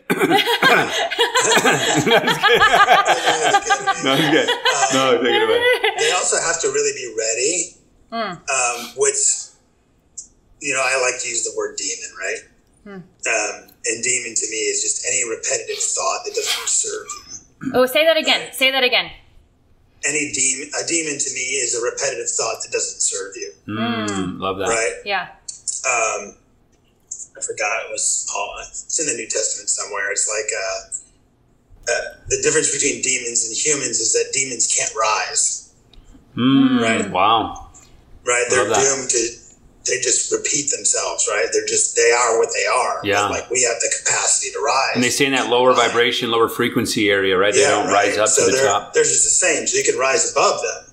No, it's good. No, take it away. They also have to really be ready, which, you know, I like to use the word demon, right? And demon to me is just any repetitive thought that doesn't serve you. Oh, say that again. Right? Say that again. A demon to me is a repetitive thought that doesn't serve you. Love that. Right? Yeah. I forgot it was Paul. It's in the New Testament somewhere. It's like the difference between demons and humans is that demons can't rise. Right? Wow. Right? They're doomed to. They just repeat themselves, right? They are what they are. Yeah. But like we have the capacity to rise. And they stay in that lower vibration, lower frequency area, right? They don't rise up to the top. They're just the same. So you can rise above them,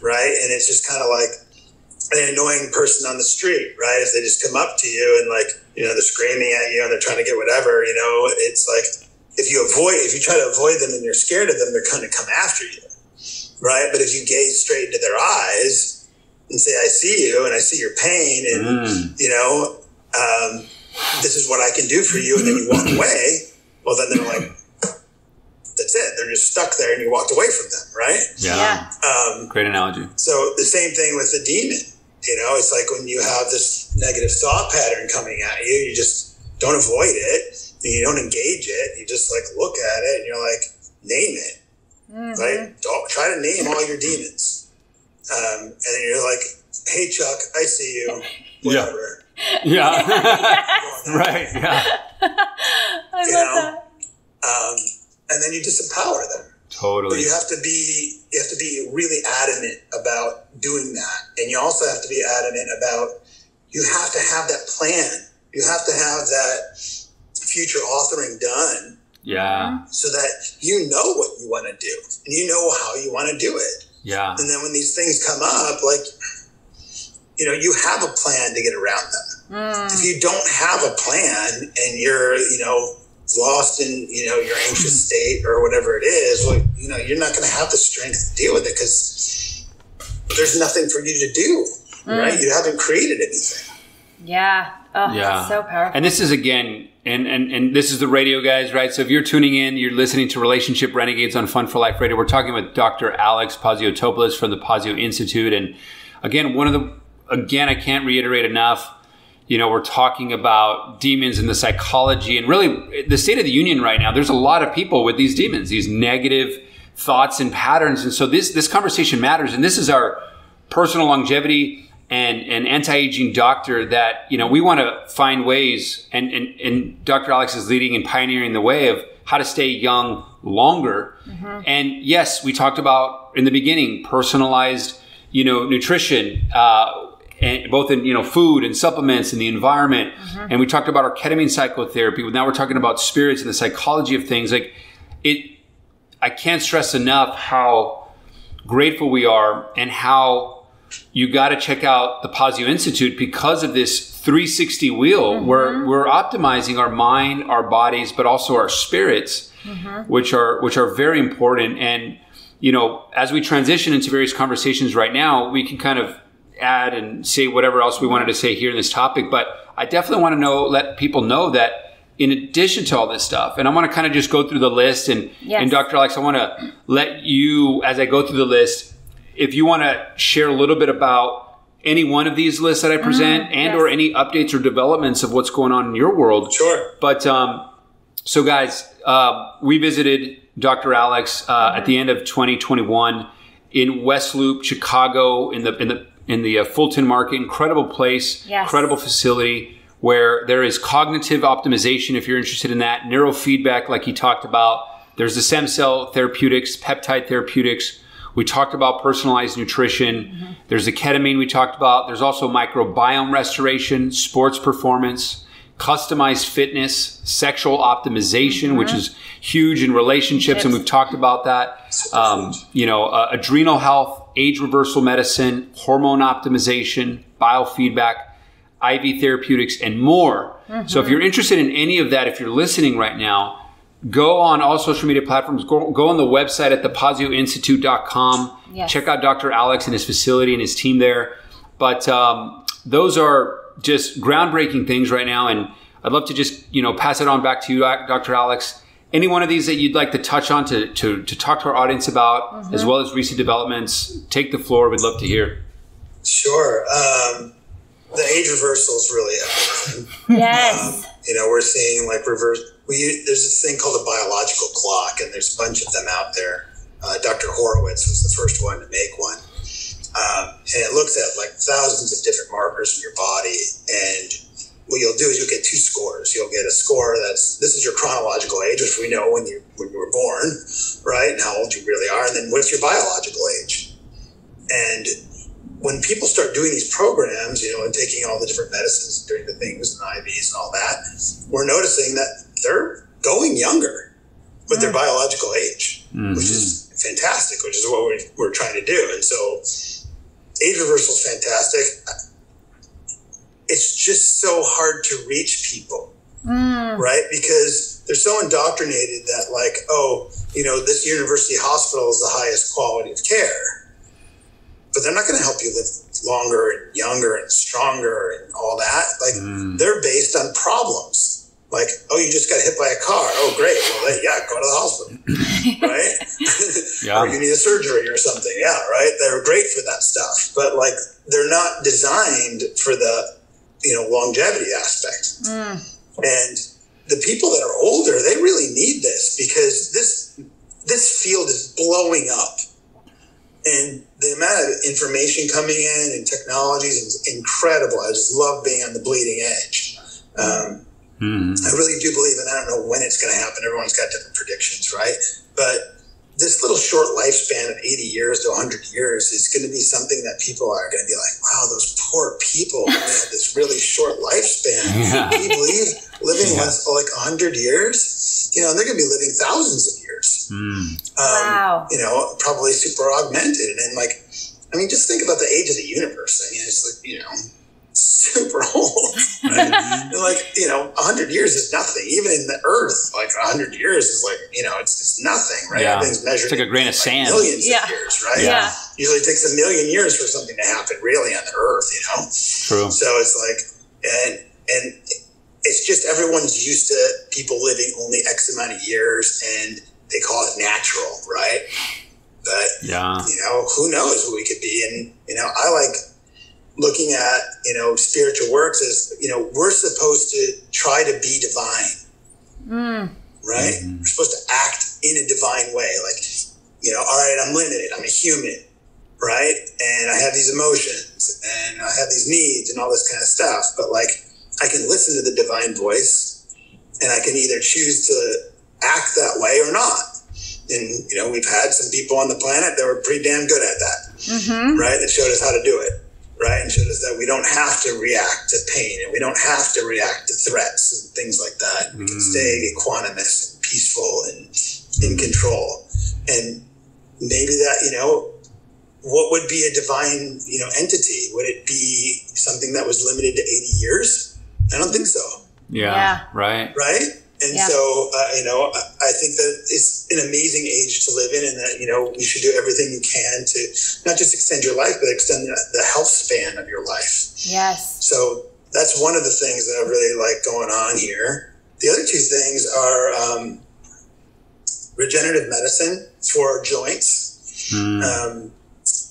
right? And it's just kind of like an annoying person on the street, right? If they just come up to you and like, you know, they're screaming at you and they're trying to get whatever, you know, it's like if you try to avoid them and you're scared of them, they're going to come after you, right? But if you gaze straight into their eyes and say, I see you and I see your pain and, you know, this is what I can do for you. And then you walk away. Well, then they're like, that's it. They're just stuck there and you walked away from them, right? Yeah. Great analogy. So the same thing with the demon. You know, it's like when you have this negative thought pattern coming at you, you just don't avoid it. And you don't engage it. You just like look at it and you're like, name it, right? Don't try to name all your demons. And then you're like, hey, Chuck, I see you. Whatever. Yeah. Right. Yeah. I love that. And then you disempower them. Totally. But you have to be really adamant about doing that. And you also have to be adamant about, you have to have that plan. You have to have that future authoring done. Yeah. So that you know what you want to do and you know how you want to do it. Yeah. And then when these things come up, like, you know, you have a plan to get around them. If you don't have a plan and you're, you know, lost in, you know, your anxious state or whatever it is, well, you know, you're not going to have the strength to deal with it because there's nothing for you to do, right? You haven't created anything. Yeah. Oh, Yeah. that's so powerful. And this is, again, and this is the radio guys, right? So if you're tuning in, you're listening to Relationship Renegades on Fun for Life Radio. We're talking with Dr. Alex Paziotopolus from the Pazio Institute. And again, I can't reiterate enough, you know, we're talking about demons and the psychology and really the state of the union right now. There's a lot of people with these demons, these negative thoughts and patterns. And so this conversation matters. And this is our personal longevity and anti-aging doctor that, you know, we want to find ways, and Dr. Alex is leading and pioneering the way of how to stay young longer. And yes, we talked about in the beginning, personalized, you know, nutrition, and both in, you know, food and supplements and the environment. And we talked about our ketamine psychotherapy. Now we're talking about spirits and the psychology of things. Like I can't stress enough how grateful we are and how you got to check out the Pazio Institute because of this 360 wheel where we're optimizing our mind, our bodies, but also our spirits, which are very important. And, you know, as we transition into various conversations right now, we can kind of add and say whatever else we wanted to say here in this topic. But I definitely want to let people know that in addition to all this stuff, and I want to kind of just go through the list and Dr. Alex, I want to let you, as I go through the list, if you want to share a little bit about any one of these lists that I present or any updates or developments of what's going on in your world. Sure. But, so guys, we visited Dr. Alex, at the end of 2021 in West Loop, Chicago, in the Fulton Market. Incredible place, incredible facility where there is cognitive optimization. If you're interested in that, neurofeedback, like he talked about, there's the stem cell therapeutics, peptide therapeutics. We talked about personalized nutrition. There's the ketamine we talked about. There's also microbiome restoration, sports performance, customized fitness, sexual optimization, which is huge in relationships. And we've talked about that. You know, adrenal health, age reversal medicine, hormone optimization, biofeedback, IV therapeutics, and more. So if you're interested in any of that, if you're listening right now, go on all social media platforms. Go on the website at thepazioinstitute.com. Check out Dr. Alex and his facility and his team there. But those are just groundbreaking things right now. And I'd love to just, you know, pass it on back to you, Dr. Alex. Any one of these that you'd like to touch on to talk to our audience about, as well as recent developments, take the floor. We'd love to hear. Sure. The age reversal is really everything. Yes. You know, we're seeing like there's this thing called a biological clock, and there's a bunch of them out there. Dr. Horowitz was the first one to make one. And it looks at like thousands of different markers in your body. And what you'll do is you'll get two scores. You'll get a score this is your chronological age, which we know when you were born, right? And how old you really are. And then what's your biological age? And when people start doing these programs, you know, and taking all the different medicines, doing the things and IVs and all that, we're noticing that they're going younger with their biological age, which is fantastic, which is what we're trying to do. And so age reversal is fantastic. It's just so hard to reach people, right? Because they're so indoctrinated that like, oh, you know, this university hospital is the highest quality of care. But they're not going to help you live longer and younger and stronger and all that. Like they're based on problems. Like, oh, you just got hit by a car. Oh, great. Well, go to the hospital, right? Or you need a surgery or something. Yeah, right. They're great for that stuff, but like they're not designed for the, you know, longevity aspect. And the people that are older, they really need this because this field is blowing up. And the amount of information coming in and technologies is incredible. I just love being on the bleeding edge. I really do believe, and I don't know when it's going to happen. Everyone's got different predictions, right? But this little short lifespan of 80 years to 100 years is going to be something that people are going to be like, wow, those poor people only had this really short lifespan. Can you believe living less like 100 years? You know, they're going to be living thousands of years. Wow. You know, probably super augmented. And like, I mean, just think about the age of the universe. I mean, it's like, you know, super old, right? And like, you know, 100 years is nothing. Even in the earth, like 100 years is like, you know, it's nothing, right? Everything's measured. It's like a grain of sand. Millions of years, right? Yeah. Usually it takes 1 million years for something to happen really on the earth, you know? True. So it's like, and it's just everyone's used to people living only X amount of years and they call it natural, right? But, you know, who knows what we could be. And, you know, I like looking at, you know, spiritual works as, you know, we're supposed to try to be divine, right? We're supposed to act in a divine way. Like, you know, all right, I'm limited. I'm a human, right? And I have these emotions and I have these needs and all this kind of stuff. But like, I can listen to the divine voice and I can either choose to act that way or not. And, you know, we've had some people on the planet that were pretty damn good at that, right? That showed us how to do it. Right, and showed us that we don't have to react to pain and we don't have to react to threats and things like that. We can stay equanimous and peaceful and in control. And maybe that, you know, what would be a divine, you know, entity? Would it be something that was limited to 80 years? I don't think so. Yeah. Right. And so, you know, I think that it's an amazing age to live in and that, you know, you should do everything you can to not just extend your life, but extend the health span of your life. Yes. So that's one of the things that I really like going on here. The other two things are regenerative medicine for joints,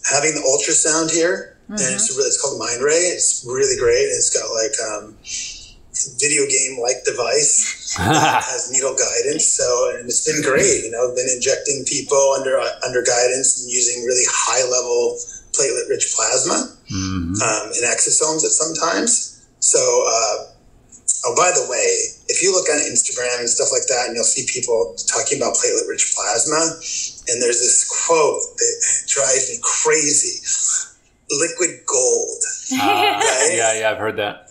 having the ultrasound here, and it's called Mind Ray. It's really great. It's got like video game-like device that has needle guidance. So, and it's been great. You know, I've been injecting people under guidance and using really high-level platelet-rich plasma and exosomes at sometimes. So, oh, by the way, if you look on Instagram and stuff like that, and you'll see people talking about platelet-rich plasma, and there's this quote that drives me crazy: "Liquid gold." Right? Yeah, I've heard that.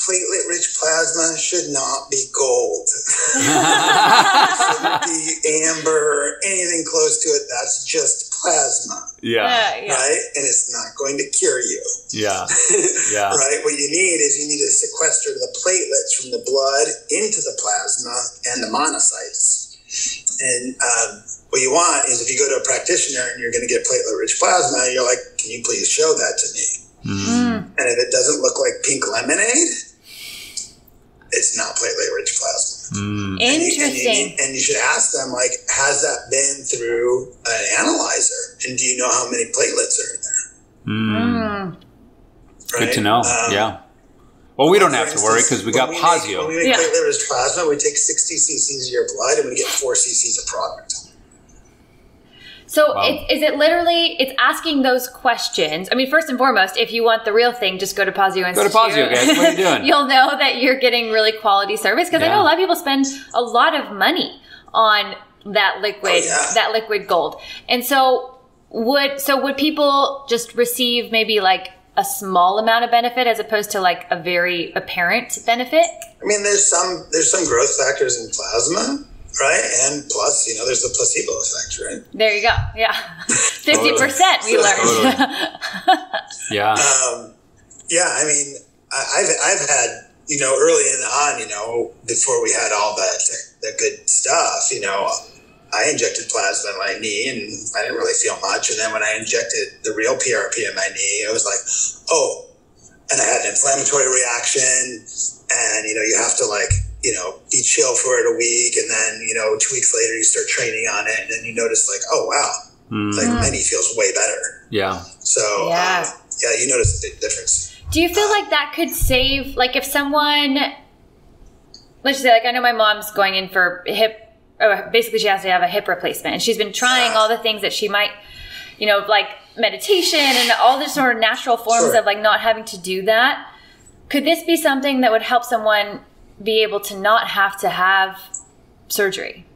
Platelet-rich plasma should not be gold. It shouldn't be amber or anything close to it. That's just plasma. Right? And it's not going to cure you. Right? What you need to sequester the platelets from the blood into the plasma and the monocytes. And what you want is if you go to a practitioner and you're going to get platelet-rich plasma, you're like, can you please show that to me? And if it doesn't look like pink lemonade, it's not platelet-rich plasma. Interesting. And you should ask them, like, has that been through an analyzer? And do you know how many platelets are in there? Right? Good to know. Well, we don't have to worry because we got Pazio. When we make platelet-rich plasma, we take 60 cc's of your blood and we get 4 cc's of product. So is it literally, it's asking those questions. I mean, first and foremost, if you want the real thing, just go to Pazio Institute. Go to Pazio, guys. What are you doing? You'll know that you're getting really quality service because I know a lot of people spend a lot of money on that liquid gold. And so would people just receive maybe like a small amount of benefit as opposed to like a very apparent benefit? I mean, there's some growth factors in plasma. Right, and plus, you know, there's the placebo effect, right? There you go. 50% we learned. I mean, I've had, you know, early on, you know, before we had all that good stuff, you know, I injected plasma in my knee and I didn't really feel much. And then when I injected the real PRP in my knee, it was like, oh, and I had an inflammatory reaction, and you know, you have to like, you know, be chill for it a week, and then, you know, 2 weeks later you start training on it, and then you notice like, oh wow, like my knee feels way better. So you notice a big difference. Do you feel like that could save, like if someone, let's just say, like I know my mom's going in for basically she has to have a hip replacement, and she's been trying all the things that she might, you know, like meditation and all the sort of natural forms of like not having to do that. Could this be something that would help someone be able to not have to have surgery?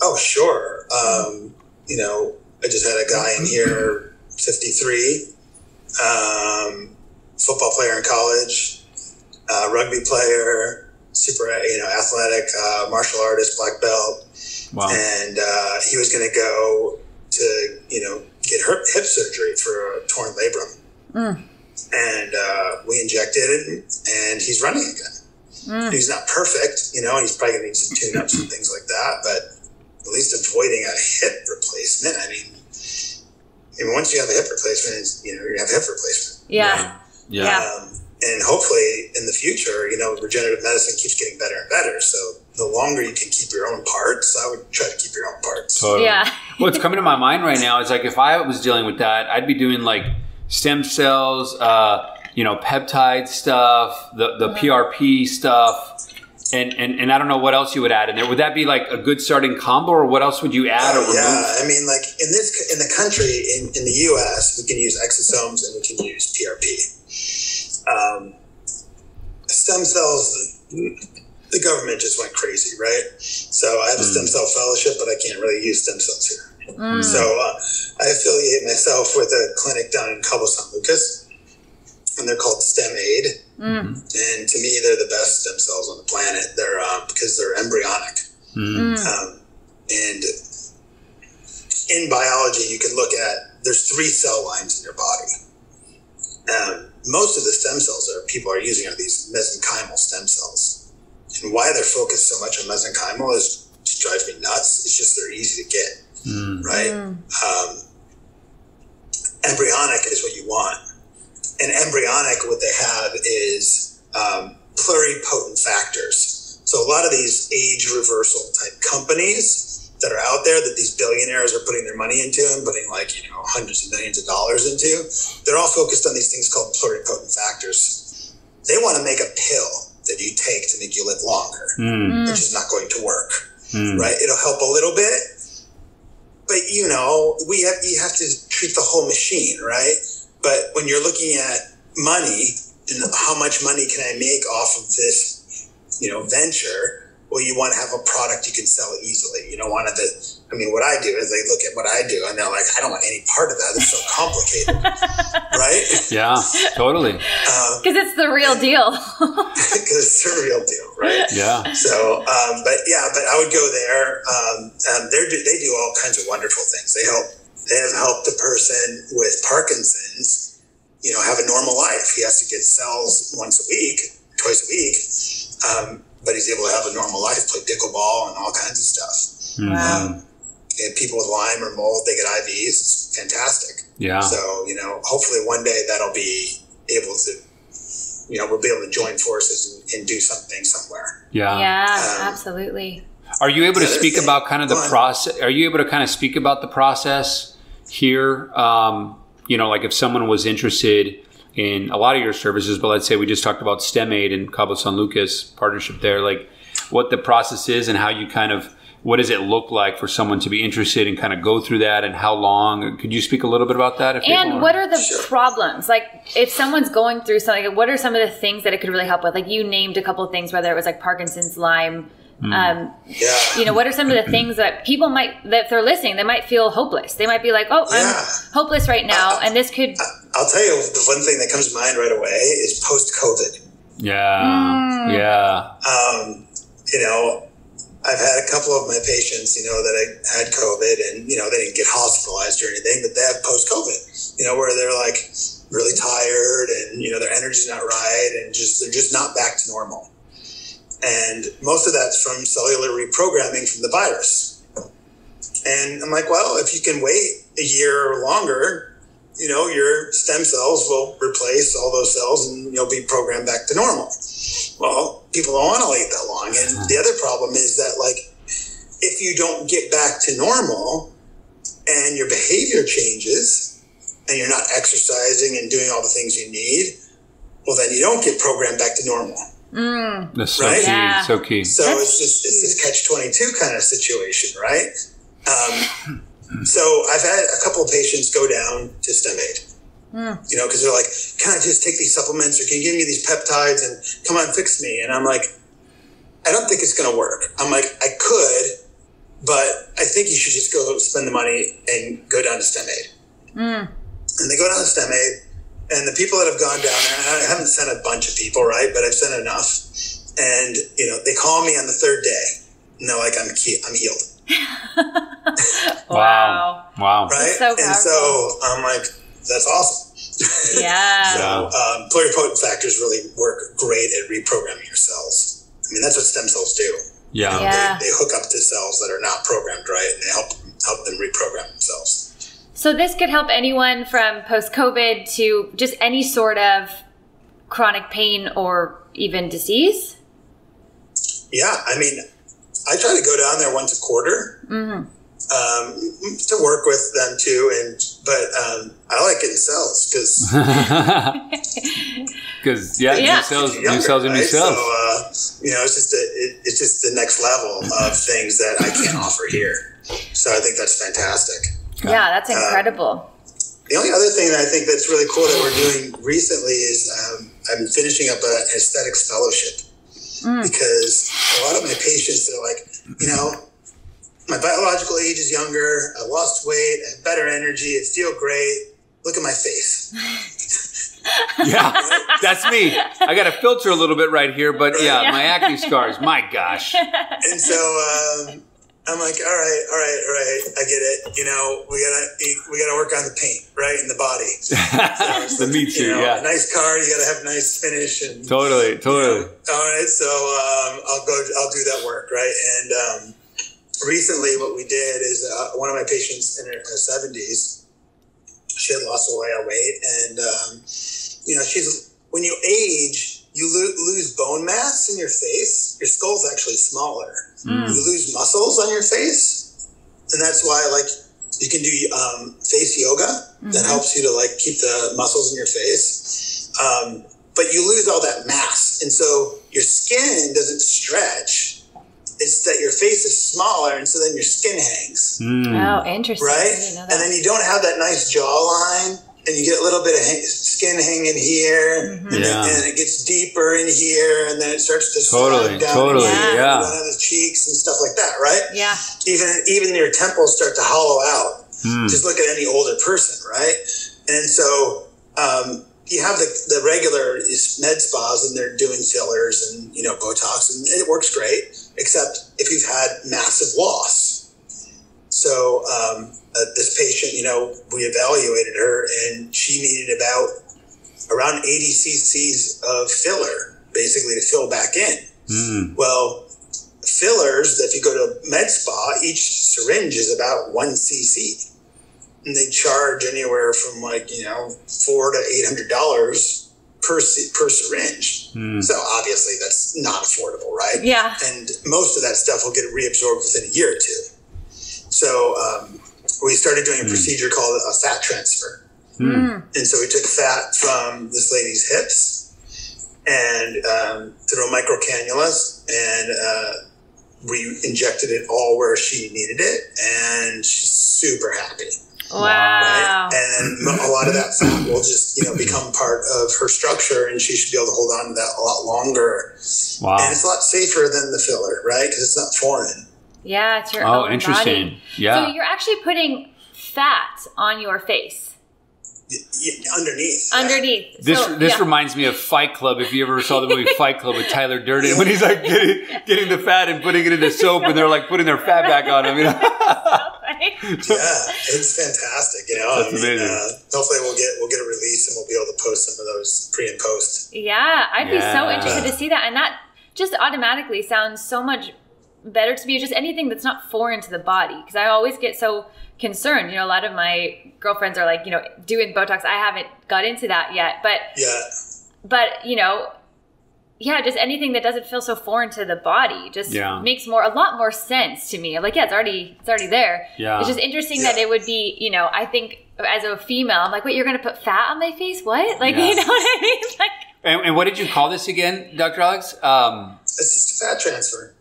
Oh, sure. You know, I just had a guy in here, 53, football player in college, rugby player, super, athletic, martial artist, black belt. Wow. And he was going to go to, get hip surgery for a torn labrum. And we injected it, and he's running again. He's not perfect, and he's probably going to need some tune-ups and things like that, but at least avoiding a hip replacement. I mean, once you have a hip replacement, you have a hip replacement. Yeah. And hopefully in the future, regenerative medicine keeps getting better and better. So the longer you can keep your own parts, I would try to keep your own parts. Totally. Yeah. What's coming to my mind right now is like, if I was dealing with that, I'd be doing like stem cells, peptide stuff, the PRP stuff. And I don't know what else you would add in there. Would that be like a good starting combo, or what else would you add or remove? Yeah, I mean, like in the country, in the U.S., we can use exosomes and we can use PRP. Stem cells, the government just went crazy, right? So I have a stem cell fellowship, but I can't really use stem cells here. So I affiliate myself with a clinic down in Cabo San Lucas, and they're called StemAid. And to me, they're the best stem cells on the planet. They're because they're embryonic. And in biology, you can look at, there's 3 cell lines in your body. Most of the stem cells that people are using are these mesenchymal stem cells. And why they're focused so much on mesenchymal just drives me nuts. It's just they're easy to get, right? Embryonic is what you want. And embryonic, what they have is pluripotent factors. So a lot of these age reversal type companies that are out there that these billionaires are putting their money into and putting hundreds of millions of dollars into, they're all focused on these things called pluripotent factors. They want to make a pill that you take to make you live longer, which is not going to work, right? It'll help a little bit, but you have to treat the whole machine, right? But when you're looking at money and how much money can I make off of this, venture, well, you want to have a product you can sell eusily. You don't want to, what I do is they look at what I do and they're like, I don't want any part of that. It's so complicated, right? Yeah, totally. Because it's the real deal. Because it's the real deal, right? Yeah. So, but I would go there. They do all kinds of wonderful things. They have helped a person with Parkinson's, have a normal life. He has to get cells twice a week. But he's able to have a normal life, play pickleball and all kinds of stuff. Wow. And people with Lyme or mold, they get IVs. It's fantastic. Yeah. So, hopefully one day that'll be able to, we'll be able to join forces and do something somewhere. Yeah. Yeah, absolutely. Are you able to speak about kind of the process? Are you able to kind of speak about the process here? Like if someone was interested in a lot of your services, but let's say we just talked about StemAid and Cabo San Lucas partnership there, like what the process is and how you what does it look like for someone to be interested and kind of go through that, and how long? Could you speak a little bit about that? What are the problems? Like if someone's going through something, what are some of the things that it could really help with? Like you named a couple of things, whether it was like Parkinson's, Lyme, what are some of the things that people that if they're listening, they might feel hopeless. They might be like, I'm hopeless right now. And this could... I'll tell you, the one thing that comes to mind right away is post-COVID. Yeah. I've had a couple of my patients, that I had COVID and, they didn't get hospitalized or anything, but they have post-COVID, where they're like really tired and, their energy's not right and they're just not back to normal. And most of that's from cellular reprogramming from the virus. And I'm like, well, if you can wait a year or longer, your stem cells will replace all those cells and you'll be programmed back to normal. Well, people don't want to wait that long. And the other problem is that, if you don't get back to normal and your behavior changes and you're not exercising and doing all the things you need, well, then you don't get programmed back to normal. That's so right? key. Yeah. So key. So it's this catch-22 kind of situation, right? So I've had a couple of patients go down to StemAid, because they're like, can I just take these supplements or can you give me these peptides and come on, fix me? And I'm like, I don't think it's going to work. I'm like, I could, but I think you should just go spend the money and go down to STEM Aid. And they go down to STEM Aid, and the people that have gone down there, and I haven't sent a bunch of people, right? But I've sent enough. And, you know, they call me on the third day, and they're like, I'm healed. Wow. Right? So and so I'm like, that's awesome. Yeah. So pluripotent factors really work great at reprogramming your cells. I mean, that's what stem cells do. Yeah. They hook up to cells that are not programmed right, and they help them reprogram themselves. So this could help anyone from post-COVID to just any sort of chronic pain or even disease? Yeah, I mean, I try to go down there once a quarter to work with them too, but I like getting cells because new cells are new cells. So you know, it's just the next level of things that I can't offer here. So I think that's fantastic. Yeah, that's incredible. The only other thing that I think that's really cool that we're doing recently is I'm finishing up an aesthetics fellowship. Because a lot of my patients, they're like, you know, my biological age is younger, I lost weight, I have better energy, I feel great, look at my face. Yeah, that's me. I got to filter a little bit right here, but yeah, my acne scars, my gosh. And so I'm like, all right, I get it. You know, we gotta work on the paint, right, in the body. So Me too. you know, Yeah, a nice car, you gotta have a nice finish, and totally. You know, all right, so I'll do that work, right? And recently, what we did is one of my patients in her 70s, she had lost a lot of weight, and you know, when you age, you lose bone mass in your face. Your skull's actually smaller. You lose muscles on your face, and that's why, like, you can do face yoga that helps you to like keep the muscles in your face. But you lose all that mass, and so your skin doesn't stretch. It's that your face is smaller, and so then your skin hangs. Oh, interesting. Right? I didn't know that. And then you don't have that nice jawline, and you get a little bit of skin hanging here, and it gets deeper in here, and then it starts to slide down down the cheeks and stuff like that, right? Yeah. Even your temples start to hollow out. Just look at any older person, right? And so you have the regular med spas, and they're doing fillers and, you know, Botox, and it works great, except if you've had massive loss. So this patient, you know, we evaluated her, and she needed around 80 cc's of filler, basically, to fill back in. Well, fillers, if you go to a med spa, each syringe is about 1 cc. And they charge anywhere from, like, you know, $400 to $800 per syringe. So obviously that's not affordable, right? Yeah. And most of that stuff will get reabsorbed within a year or two. So we started doing a procedure called a fat transfer. And so we took fat from this lady's hips and through micro cannulas, and we injected it all where she needed it, and she's super happy. Wow. Right? And a lot of that fat will just, you know, become part of her structure, and she should be able to hold on to that a lot longer. Wow. And it's a lot safer than the filler, right? Because it's not foreign. Yeah, it's your own interesting. body. Yeah. So you're actually putting fat on your face. Underneath. Underneath. This reminds me of Fight Club. If you ever saw the movie Fight Club with Tyler Durden, when he's like getting the fat and putting it into soap, and they're like putting their fat back on him. You know? Yeah, it's fantastic. You know, that's amazing. Hopefully we'll get a release, and we'll be able to post some of those pre and post. Yeah, I'd be so interested to see that, and that just automatically sounds so much better to me. Just anything that's not foreign to the body, because I always get so concerned. You know, a lot of my girlfriends are like, you know, doing Botox. I haven't got into that yet, but you know, just anything that doesn't feel so foreign to the body just makes a lot more sense to me. I'm like, it's already there. Yeah. It's just interesting that it would be, you know, I think as a female, I'm like, wait, you're going to put fat on my face? What? Like, you know what I mean? Like, and what did you call this again, Dr. Alex? It's just a fat transfer.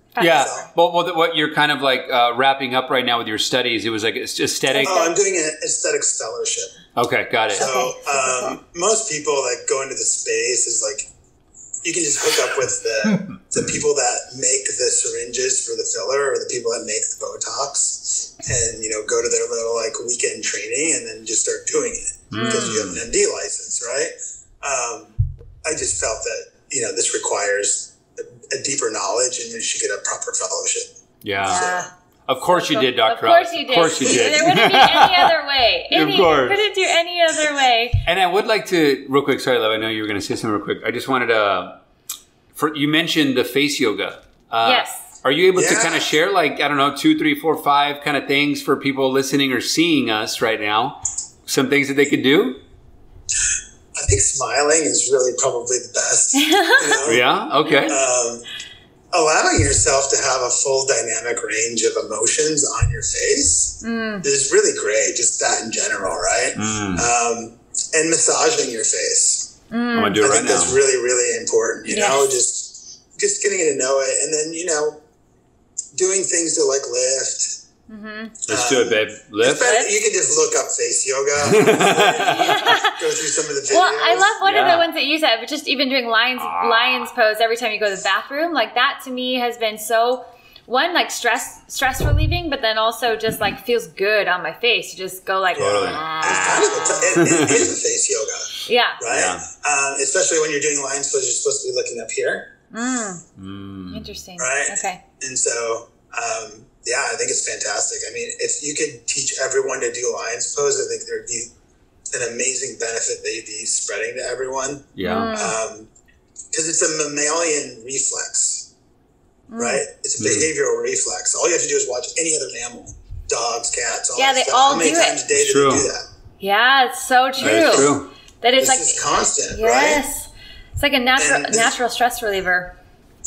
Well, what you're kind of like wrapping up right now with your studies, it was like aesthetic. Oh, I'm doing an aesthetics fellowship. Okay, got it. So most people that go into the space is like you can just hook up with the people that make the syringes for the filler or the people that make the Botox and, go to their little like weekend training and then just start doing it because you have an MD license, right? I just felt that, this requires a deeper knowledge and you should get a proper fellowship. Yeah. So, of course you did, Dr. Of course you did. Of course you did. There wouldn't be any other way. Of course. Couldn't do any other way. And I would like to, real quick, sorry, Love, I know you were going to say something real quick. I just wanted to, you mentioned the face yoga. Yes. Are you able to kind of share, like, I don't know, 2, 3, 4, 5 kind of things for people listening or seeing us right now? Some things that they could do? I think smiling is really probably the best. Yeah? Okay. Allowing yourself to have a full dynamic range of emotions on your face is really great. Just that in general, right? And massaging your face. I'm going to do it right now. I think that's really, really important. You know, just getting to know it. And then, doing things to like lift. Let's do it, babe. Lift. You can just look up face yoga. Go through some of the videos. Well, I love one of the ones that you said, but just even doing lion's pose every time you go to the bathroom, like that to me has been so, one, like stress relieving, but then also just like feels good on my face. You just go like, totally. It is a face yoga. Yeah. Right? Yeah. Especially when you're doing lion's pose, you're supposed to be looking up here. Interesting. Right? Okay. And so, I think it's fantastic. I mean, if you could teach everyone to do lion's pose, I think there'd be an amazing benefit that you'd be spreading to everyone. Yeah. Because it's a mammalian reflex, right? It's a behavioral reflex. All you have to do is watch any other mammal, dogs, cats, all that they stuff. all How many do it. times a day do they do that? Yeah, it's so true. That is true. That it's This is constant, right? Yes. It's like a natural stress reliever.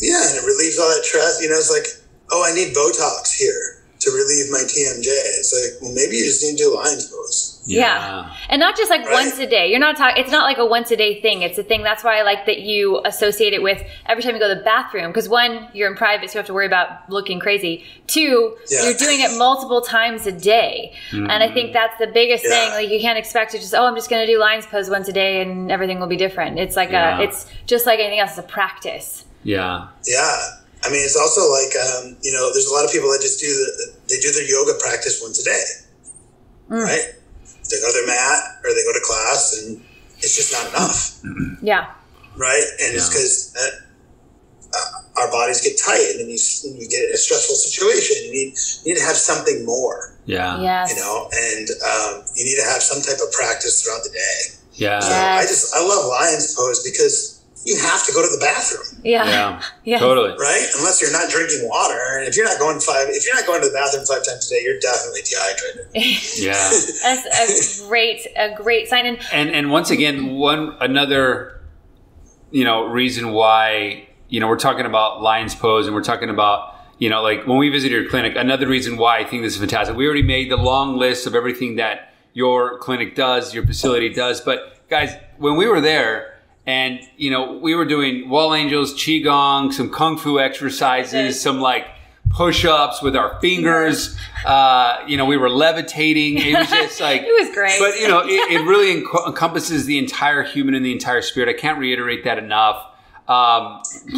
Yeah, and it relieves all that stress. It's like, I need Botox here to relieve my TMJ. It's like, well, maybe you just need to do lion's pose. Yeah. And not just like once a day. You're not talking, it's not like a once a day thing. It's a thing. That's why I like that you associate it with every time you go to the bathroom. Because one, you're in private, so you have to worry about looking crazy. Two, you're doing it multiple times a day. And I think that's the biggest thing. Like you can't expect to just, I'm just going to do lion's pose once a day and everything will be different. It's like it's just like anything else. It's a practice. Yeah. Yeah. I mean, it's also like, there's a lot of people that just do their yoga practice once a day, right? They go to their mat or they go to class and it's just not enough. Yeah. Right. And it's because our bodies get tight and then you get a stressful situation. You need to have something more. Yeah. Yes. And you need to have some type of practice throughout the day. Yeah. So I love lion's pose because you have to go to the bathroom. Yeah. Totally. Right? Unless you're not drinking water. And if you're not going to the bathroom 5 times a day, you're definitely dehydrated. Yeah. That's a great sign. And once again, another reason why, we're talking about lion's pose and we're talking about, like when we visited your clinic, another reason why I think this is fantastic. We already made the long list of everything that your clinic does, your facility does. But guys, when we were there, and, we were doing wall angels, qigong, some kung fu exercises, some like push-ups with our fingers. We were levitating. It was just like, it was great. But, it really encompasses the entire human and the entire spirit. I can't reiterate that enough.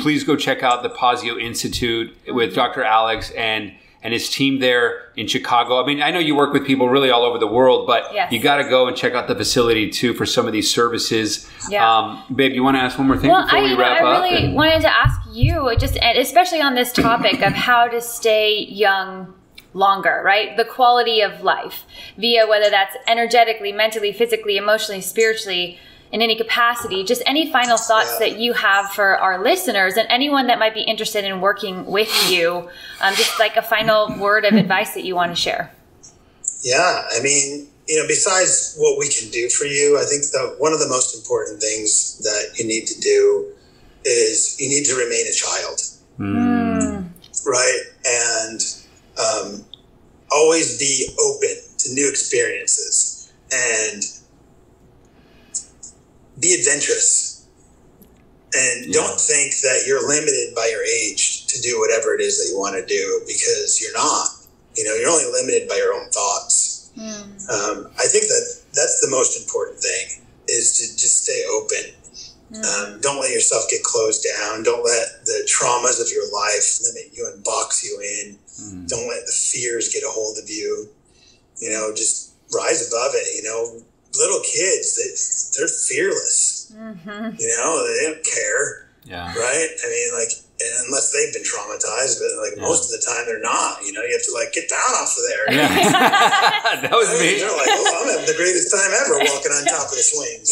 Please go check out the Pazio Institute with Dr. Alex and his team there in Chicago. I mean, I know you work with people really all over the world, but you got to go and check out the facility too for some of these services. Yeah. Babe, you want to ask one more thing before we wrap up? I really wanted to ask you, especially on this topic of how to stay young longer, right? The quality of life via whether that's energetically, mentally, physically, emotionally, spiritually, in any capacity. Just any final thoughts that you have for our listeners and anyone that might be interested in working with you, just like a final word of advice that you want to share. Yeah, I mean, besides what we can do for you, I think one of the most important things that you need to do is you need to remain a child, right? And always be open to new experiences and be adventurous, and don't think that you're limited by your age to do whatever it is that you want to do, because you're not. You're only limited by your own thoughts. I think that's the most important thing, is to just stay open Don't let yourself get closed down. Don't let the traumas of your life limit you and box you in. Don't let the fears get a hold of you. You know, just rise above it. You know, little kids, they're fearless. You know, they don't care. Right? I mean, like, unless they've been traumatized, but like most of the time they're not. You know, you have to like get down off of there. That was me. They're like, oh, I'm having the greatest time ever walking on top of the swings.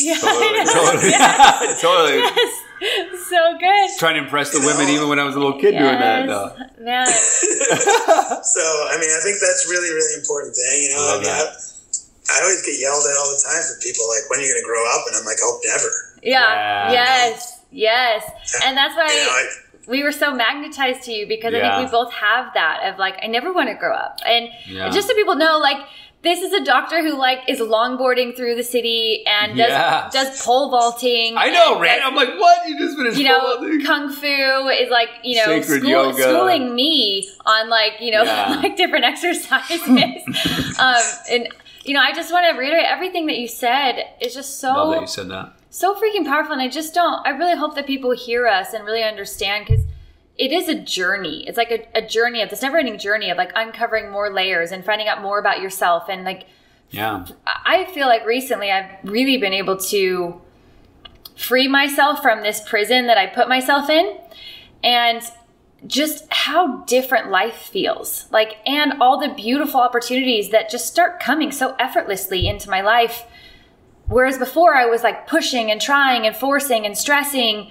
Totally. Yes. So good. Trying to impress the women even when I was a little kid doing that. No. Man. So, I mean, I think that's really, really important thing. You know, I always get yelled at all the time from people like, when are you going to grow up? And I'm like, oh, never. Yes. And that's why we were so magnetized to you, because I think we both have that of like, I never want to grow up. And just so people know, like, this is a doctor who like is longboarding through the city and does pole vaulting. I know, right? I'm like, what? You just finished pole vaulting? Kung Fu is like, schooling me on like, like different exercises. And, I just want to reiterate everything that you said is just so... Love that you said that. So freaking powerful. And I really hope that people hear us and really understand, because it is a journey. It's like a journey of this never-ending journey of like uncovering more layers and finding out more about yourself. And like, I feel like recently I've really been able to free myself from this prison that I put myself in, and just how different life feels like, and all the beautiful opportunities that just start coming so effortlessly into my life. Whereas before I was like pushing and trying and forcing and stressing,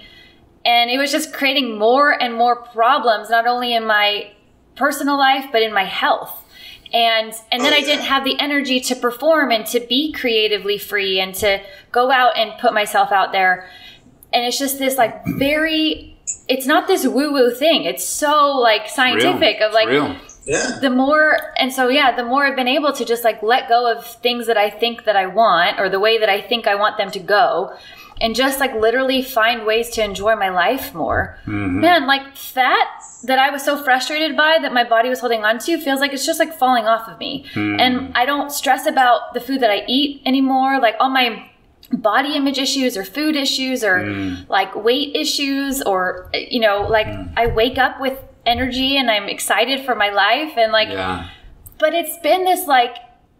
and it was just creating more and more problems, not only in my personal life, but in my health. And then I didn't have the energy to perform and to be creatively free and to go out and put myself out there. And it's just this like it's not this woo-woo thing. It's so like scientific of like, the more I've been able to just like let go of things that I think that I want, or the way that I think I want them to go, and just like literally find ways to enjoy my life more. Man, like fat that I was so frustrated by that my body was holding on to feels like it's just like falling off of me. And I don't stress about the food that I eat anymore. Like all my body image issues or food issues or like weight issues, or, I wake up with energy and I'm excited for my life, and like, but it's been this like,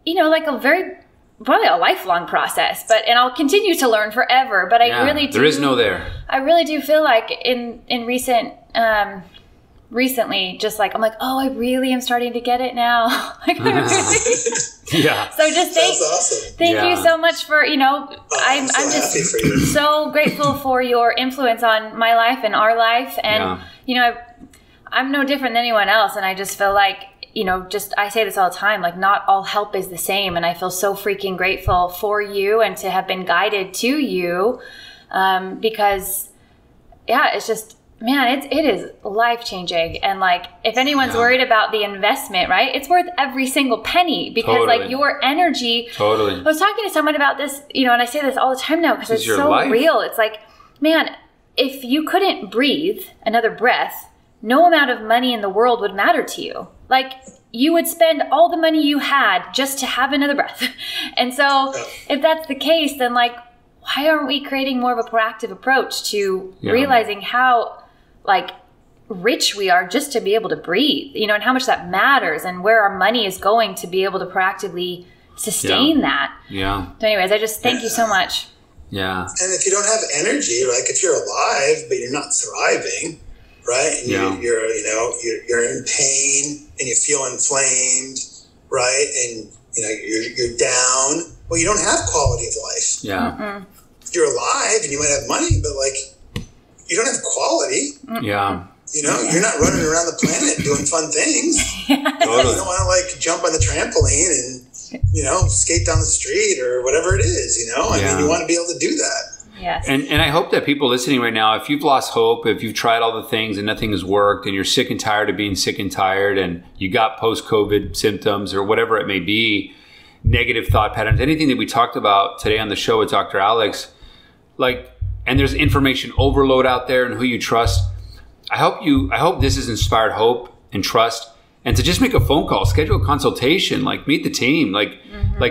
like a very, probably a lifelong process, and I'll continue to learn forever. But I really do. There is no there. I really do feel like in recently, just like, I'm like, oh, I really am starting to get it now. Like, I really, So just thank you so much for, I'm just so grateful for your influence on my life and our life. And, I'm no different than anyone else. And I just feel like, I say this all the time, like not all help is the same. And I feel so freaking grateful for you and to have been guided to you. Because it's just, man, it is life-changing. And like, if anyone's worried about the investment, right, it's worth every single penny, because like your energy, I was talking to someone about this, and I say this all the time now because it's so real. It's like, man, if you couldn't breathe another breath, no amount of money in the world would matter to you. Like, you would spend all the money you had just to have another breath. And so if that's the case, then like, why aren't we creating more of a proactive approach to realizing how like rich we are just to be able to breathe, and how much that matters, and where our money is going to be able to proactively sustain that. So anyways, I just thank you so much. And if you don't have energy, like if you're alive, but you're not thriving, right? And you're in pain and you feel inflamed, right? And you're down. Well, you don't have quality of life. You're alive and you might have money, but like you don't have quality. You're not running around the planet doing fun things. You don't want to like jump on the trampoline and skate down the street or whatever it is. I mean, you want to be able to do that. Yes. And I hope that people listening right now, if you've lost hope, if you've tried all the things and nothing has worked, and you're sick and tired of being sick and tired, and you got post-COVID symptoms or whatever it may be, negative thought patterns, anything that we talked about today on the show with Dr. Alex, like, and there's information overload out there and who you trust. I hope this has inspired hope and trust And to just make a phone call, schedule a consultation, like meet the team, like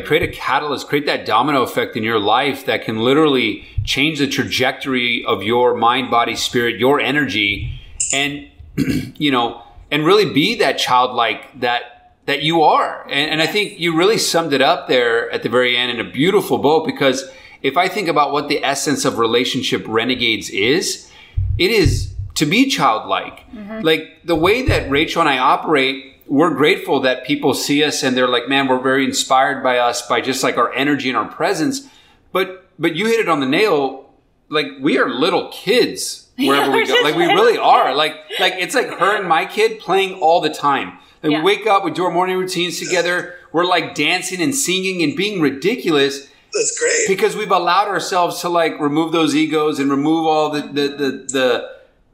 create a catalyst, create that domino effect in your life that can literally change the trajectory of your mind, body, spirit, your energy, and and really be that childlike that you are. And I think you really summed it up there at the very end in a beautiful bow, because if I think about what the essence of Relationship Renegades is, it is to be childlike. Like the way that Rachel and I operate, we're grateful that people see us and they're like, man, we're very inspired by us, by just like our energy and our presence. But you hit it on the nail. Like we are little kids wherever we go. Like we really are. Like it's like her and my kid playing all the time. Like we wake up, we do our morning routines together. We're like dancing and singing and being ridiculous. That's great. Because we've allowed ourselves to like remove those egos and remove all the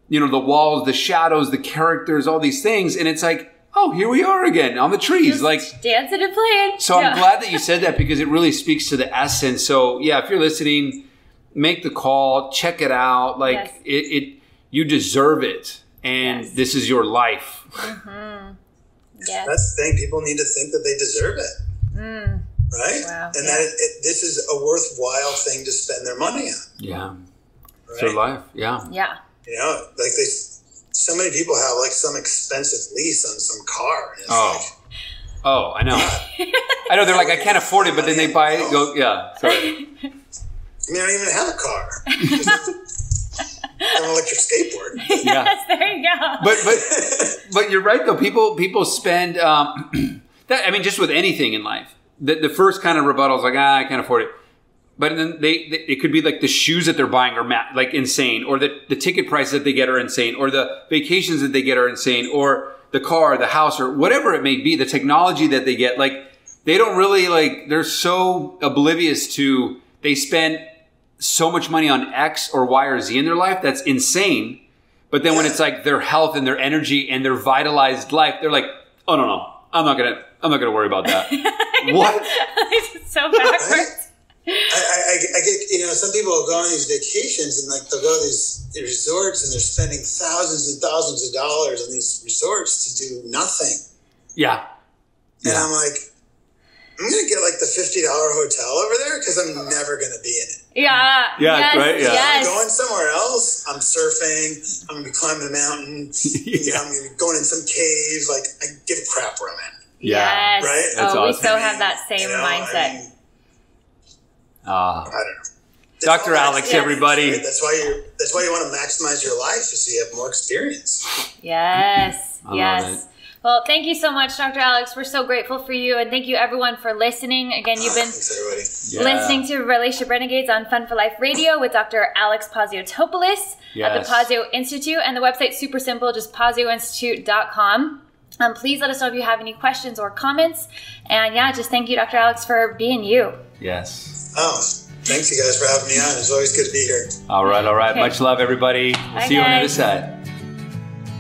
walls, the shadows, the characters, all these things. And it's like, oh, here we are again on the trees. Just like dancing and playing. So I'm glad that you said that, because it really speaks to the essence. So yeah, if you're listening, make the call, check it out. Like you deserve it. And this is your life. Yes. That's the thing. People need to think that they deserve it. Right? Wow. And that this is a worthwhile thing to spend their money on. Yeah. Right? It's their life. Yeah. Yeah. Like so many people have like some expensive lease on some car. And it's I know. I know. They're like, I can't afford it, but then they buy it. Go, yeah. Sorry. I mean, I don't even have a car. An electric skateboard. Yeah. Yes, there you go. But you're right though. People spend that. I mean, just with anything in life, the first kind of rebuttal is like, I can't afford it. But then it could be like the shoes that they're buying are like insane, or the ticket prices that they get are insane, or the vacations that they get are insane, or the car, the house, or whatever it may be, the technology that they get. Like they don't really they're so oblivious to, they spend so much money on X or Y or Z in their life. That's insane. But then when it's like their health and their energy and their vitalized life, they're like, oh no, I'm not gonna worry about that. What? It's so backwards. I get, some people will go on these vacations and like they'll go to these resorts and they're spending thousands and thousands of dollars on these resorts to do nothing. Yeah. And I'm like, I'm going to get like the $50 hotel over there because I'm never going to be in it. Yeah. Yeah. Yes, Right. Yeah. Yes. I'm going somewhere else. I'm surfing. I'm going to be climbing a mountain. I'm going to be going in some cave. Like I give a crap where I'm at. Yeah. Yes. Right? That's awesome. We so have that same mindset. I don't know. Dr. Alex, everybody. Right? That's why you want to maximize your life, is so you have more experience. Yes. I love it. Well, thank you so much, Dr. Alex. We're so grateful for you. And thank you, everyone, for listening. Again, you've been listening to Relationship Renegades on Fun for Life Radio with Dr. Alex Paziotopolus at the Pazio Institute. And the website's super simple, just pazioinstitute.com. Please let us know if you have any questions or comments. And just thank you, Dr. Alex, for being you. Yes. Oh, thanks you guys for having me on. It's always good to be here. All right. Okay. Much love, everybody. We'll see you on the other side.